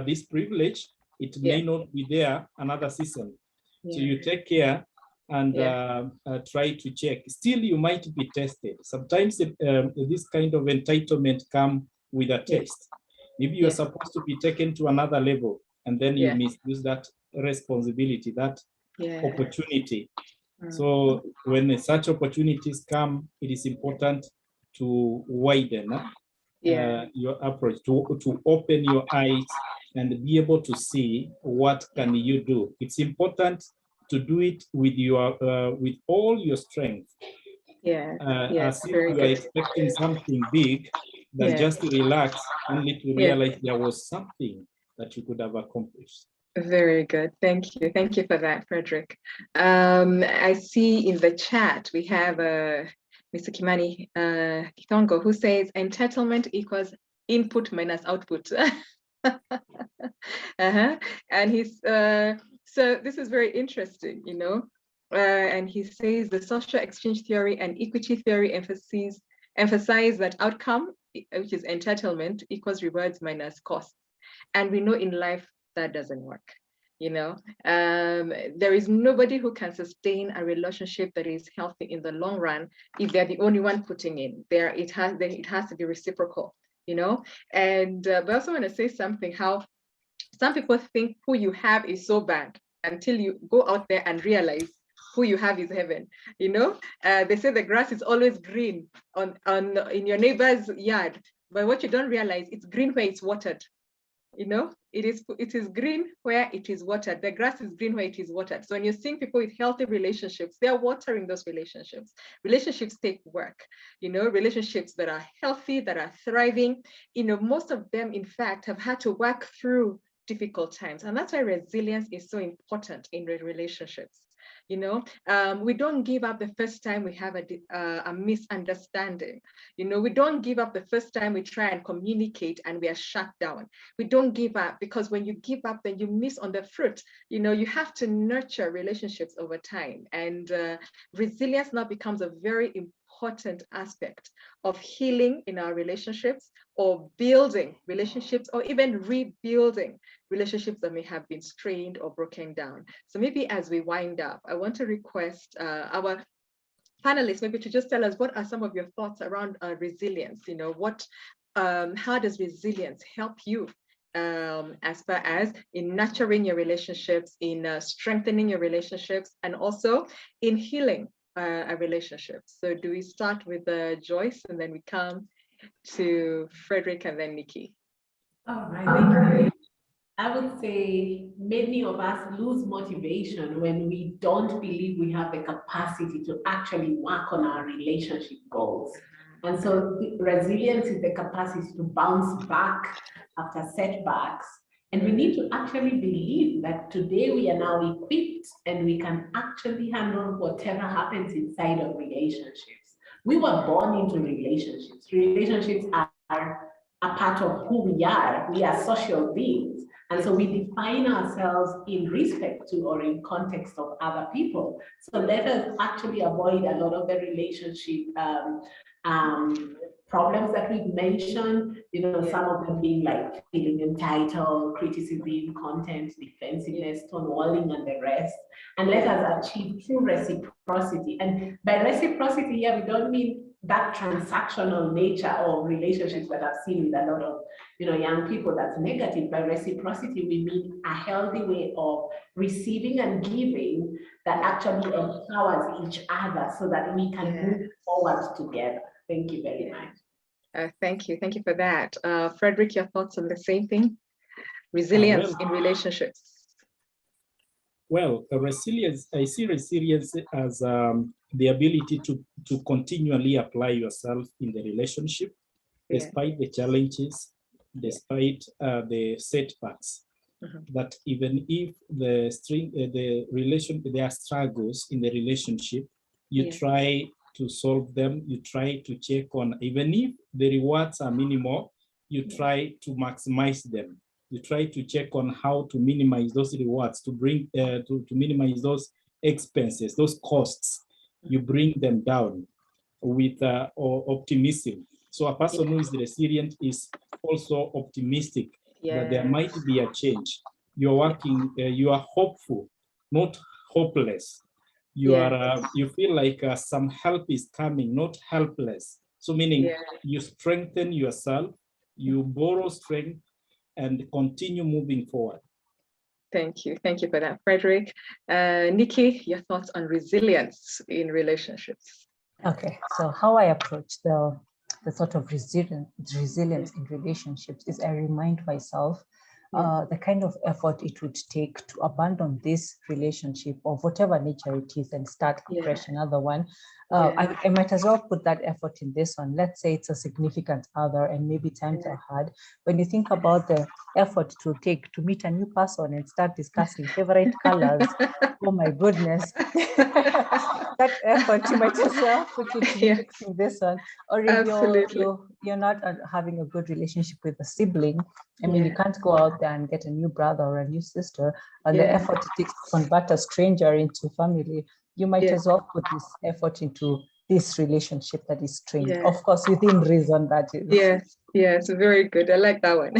this privilege, it may not be there another season. So you take care and try to check. Still, you might be tested. Sometimes this kind of entitlement comes with a test. Maybe you're supposed to be taken to another level, and then you misuse that responsibility, that opportunity. So when such opportunities come, it is important to widen your approach, to open your eyes and be able to see what can you do. It's important to do it with your with all your strength. As if you are expecting something big, than just to relax, only to realize there was something that you could have accomplished. Very good. Thank you. Thank you for that, Fredrick. I see in the chat we have Mr. Kimani Kitongo, who says entitlement equals input minus output. And he's so this is very interesting, you know. And he says the social exchange theory and equity theory emphasize that outcome, which is entitlement, equals rewards minus costs. And we know in life that doesn't work. You know, there is nobody who can sustain a relationship that is healthy in the long run if they're the only one putting in. It has to be reciprocal, you know. And but I also want to say something, how some people think who you have is so bad until you go out there and realize who you have is heaven. You know, they say the grass is always green in your neighbor's yard, but what you don't realize, it's green where it's watered. You know, it is green where it is watered. The grass is green where it is watered. So when you're seeing people with healthy relationships, they're watering those relationships. Relationships take work, you know, relationships that are healthy, that are thriving. You know, most of them, in fact, have had to work through difficult times. And that's why resilience is so important in relationships. You know, we don't give up the first time we have a misunderstanding. You know, we don't give up the first time we try and communicate and we are shut down. We don't give up, because when you give up, then you miss on the fruit. You know, you have to nurture relationships over time. And resilience now becomes a very important aspect of healing in our relationships, or building relationships, or even rebuilding relationships that may have been strained or broken down. So maybe as we wind up, I want to request our panelists maybe to just tell us, what are some of your thoughts around resilience? You know, how does resilience help you as far as in nurturing your relationships, in strengthening your relationships, and also in healing a relationship? So do we start with Joyce, and then we come to Fredrick, and then Nikki? All right, thank you. I would say many of us lose motivation when we don't believe we have the capacity to actually work on our relationship goals. And so resilience is the capacity to bounce back after setbacks. And we need to actually believe that today we are now equipped and we can actually handle whatever happens inside of relationships. We were born into relationships. Relationships are a part of who we are. We are social beings. And so we define ourselves in respect to or in context of other people. So let us actually avoid a lot of the relationship problems that we've mentioned, you know, some of them being like feeling entitled, criticism, content, defensiveness, stonewalling, and the rest. And let us achieve true reciprocity. And by reciprocity here, we don't mean that transactional nature of relationships that I've seen with a lot of, you know, young people. That's negative. By reciprocity, we mean a healthy way of receiving and giving that actually empowers each other so that we can move forward together. Thank you very much. Thank you. Thank you for that. Fredrick, your thoughts on the same thing? Resilience in relationships. Well, resilience, I see resilience as the ability to continually apply yourself in the relationship, despite the challenges, despite the setbacks. That even if there are struggles in the relationship, you try to solve them, you try to check on, even if the rewards are minimal, you try to maximize them. You try to check on how to minimize those rewards, to bring to minimize those expenses, those costs. You bring them down with optimism. So a person who is resilient is also optimistic that there might be a change. You're working, you are hopeful, not hopeless. You feel like some help is coming, not helpless. So meaning you strengthen yourself, you borrow strength, and continue moving forward. Thank you. Thank you for that, Fredrick. Nikki, your thoughts on resilience in relationships? Okay, so how I approach the sort of resilience in relationships is I remind myself the kind of effort it would take to abandon this relationship of whatever nature it is and start afresh another one. I might as well put that effort in this one. Let's say it's a significant other and maybe times are hard. When you think about the effort to take to meet a new person and start discussing favorite colors, oh my goodness, that effort you might as well put it to fixing this one. Or if you're not having a good relationship with a sibling, I mean, you can't go out there and get a new brother or a new sister, and the effort it takes to convert a stranger into family, you might as well put this effort into this relationship that is strained. Of course, within reason, that is. Yes, very good. I like that one.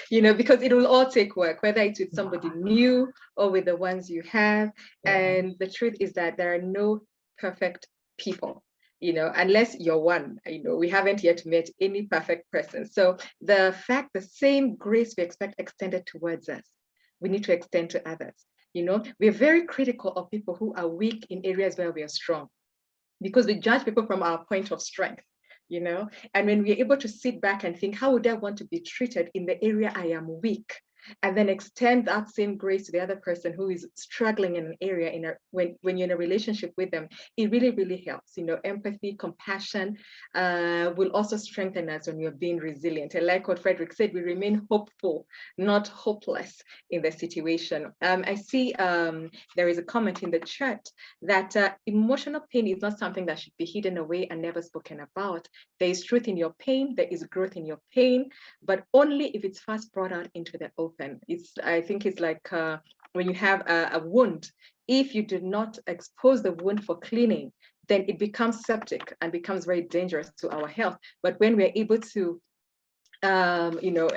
You know, because it will all take work, whether it's with somebody new or with the ones you have. And the truth is that there are no perfect people, you know, unless you're one. You know, we haven't yet met any perfect person. So the fact, the same grace we expect extended towards us, we need to extend to others. You know, we're very critical of people who are weak in areas where we are strong, because we judge people from our point of strength, you know. And when we're able to sit back and think, how would I want to be treated in the area I am weak? And then extend that same grace to the other person who is struggling in an area when you're in a relationship with them, it really, really helps. You know, empathy, compassion will also strengthen us when we're being resilient. And like what Fredrick said, we remain hopeful, not hopeless in the situation. I see there is a comment in the chat that emotional pain is not something that should be hidden away and never spoken about. There is truth in your pain, there is growth in your pain, but only if it's first brought out into the open. I think it's like when you have a wound, if you do not expose the wound for cleaning, then it becomes septic and becomes very dangerous to our health. But when we're able to you know,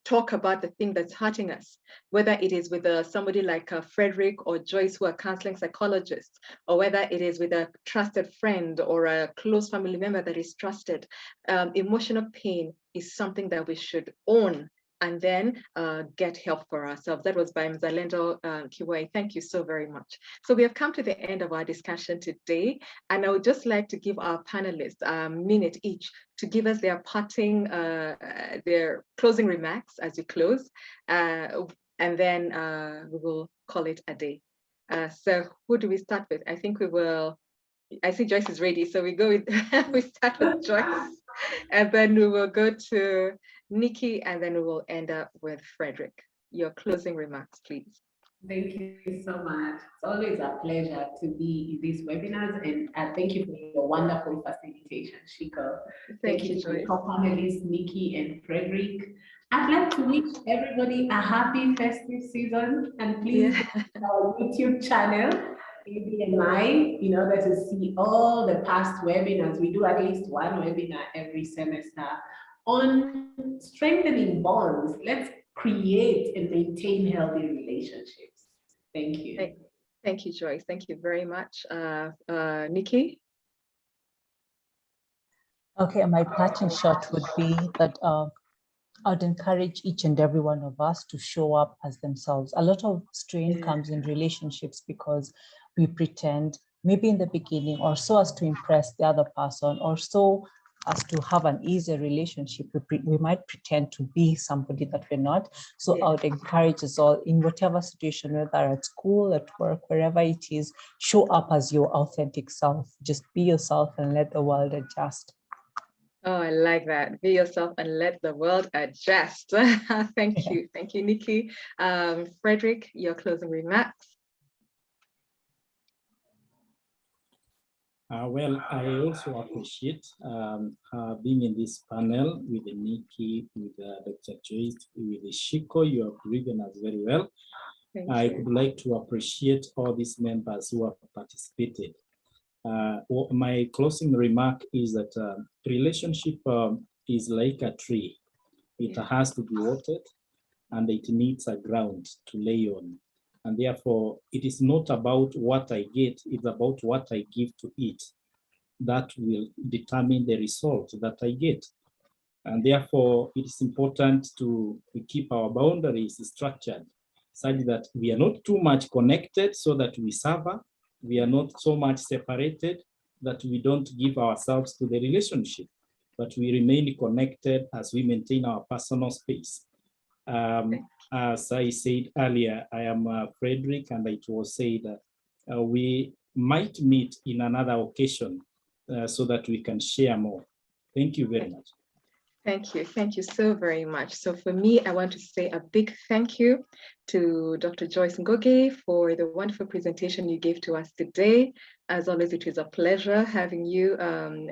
talk about the thing that's hurting us, whether it is with somebody like Fredrick or Joyce, who are counseling psychologists, or whether it is with a trusted friend or a close family member that is trusted, emotional pain is something that we should own and then get help for ourselves. That was by Mzalendo Kiwai. Thank you so very much. So we have come to the end of our discussion today, and I would just like to give our panelists a minute each to give us their parting, their closing remarks as we close, and then we will call it a day. So who do we start with? I think we will, I see Joyce is ready, so we go with, we start with Joyce, and then we will go to Nikki, and then we will end up with Fredrick. Your closing remarks, please. Thank you so much. It's always a pleasure to be in these webinars, and thank you for your wonderful facilitation, Ciku. Thank you to the co-panelists, Nikki and Fredrick. I'd like to wish everybody a happy festive season, and please our YouTube channel, ADMI, in order to see all the past webinars. We do at least one webinar every semester on strengthening bonds. Let's create and maintain healthy relationships. Thank you. Thank you, Joyce. Thank you very much. Nikki? Okay, my parting shot would be that I'd encourage each and every one of us to show up as themselves. A lot of strain comes in relationships because we pretend, maybe in the beginning, or so as to impress the other person, or so as to have an easier relationship, we might pretend to be somebody that we're not. So I would encourage us all, in whatever situation, whether at school, at work, wherever it is, show up as your authentic self. Just be yourself and let the world adjust. Oh, I like that. Be yourself and let the world adjust. Thank you. Thank you, Nikki. Fredrick, your closing remarks. Well, I also appreciate being in this panel with Nikki, with Dr. Joyce, with Ciku. You have driven us very well. I would like to appreciate all these members who have participated. My closing remark is that relationship is like a tree. It has to be watered and it needs a ground to lay on. And therefore, it is not about what I get, it's about what I give to it. That will determine the result that I get. And therefore, it is important to keep our boundaries structured such that we are not too much connected so that we suffer. We are not so much separated that we don't give ourselves to the relationship, but we remain connected as we maintain our personal space. As I said earlier, I am Fredrick, and it was said we might meet in another occasion so that we can share more. Thank you very much. Thank you. Thank you so very much. So for me, I want to say a big thank you to Dr. Joyce Ngugi for the wonderful presentation you gave to us today. As always, it is a pleasure having you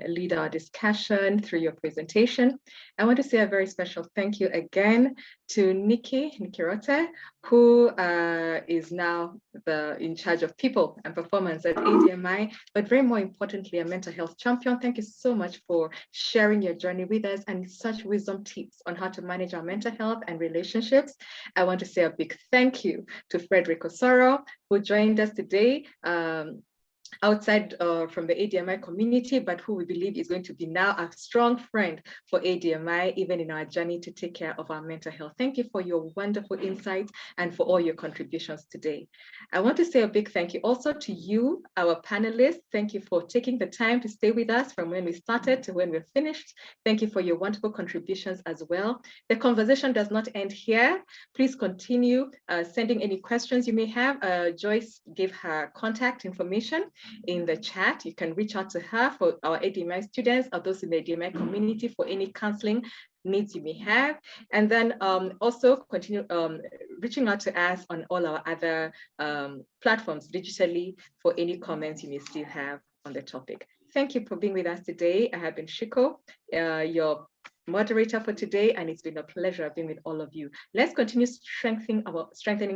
lead our discussion through your presentation. I want to say a very special thank you again to Nkirote, who is now in charge of people and performance at ADMI, but very more importantly, a mental health champion. Thank you so much for sharing your journey with us and such wisdom tips on how to manage our mental health and relationships. I want to say a big thank you to Fredrick Moenga, who joined us today outside from the ADMI community, but who we believe is going to be now a strong friend for ADMI, even in our journey to take care of our mental health. Thank you for your wonderful insights and for all your contributions today. I want to say a big thank you also to you, our panelists. Thank you for taking the time to stay with us from when we started to when we're finished. Thank you for your wonderful contributions as well. The conversation does not end here. Please continue sending any questions you may have. Joyce gave her contact information in the chat. You can reach out to her for our ADMI students or those in the ADMI community for any counseling needs you may have. And then also continue reaching out to us on all our other platforms digitally for any comments you may still have on the topic. Thank you for being with us today. I have been Ciku, your moderator for today, and it's been a pleasure being with all of you. Let's continue strengthening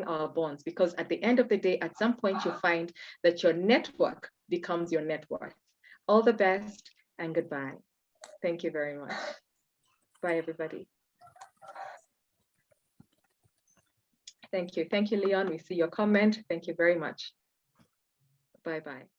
our bonds, because at the end of the day, at some point you'll find that your network becomes your net worth. All the best and goodbye. Thank you very much. Bye, everybody. Thank you. Thank you, Leon. We see your comment. Thank you very much. Bye-bye.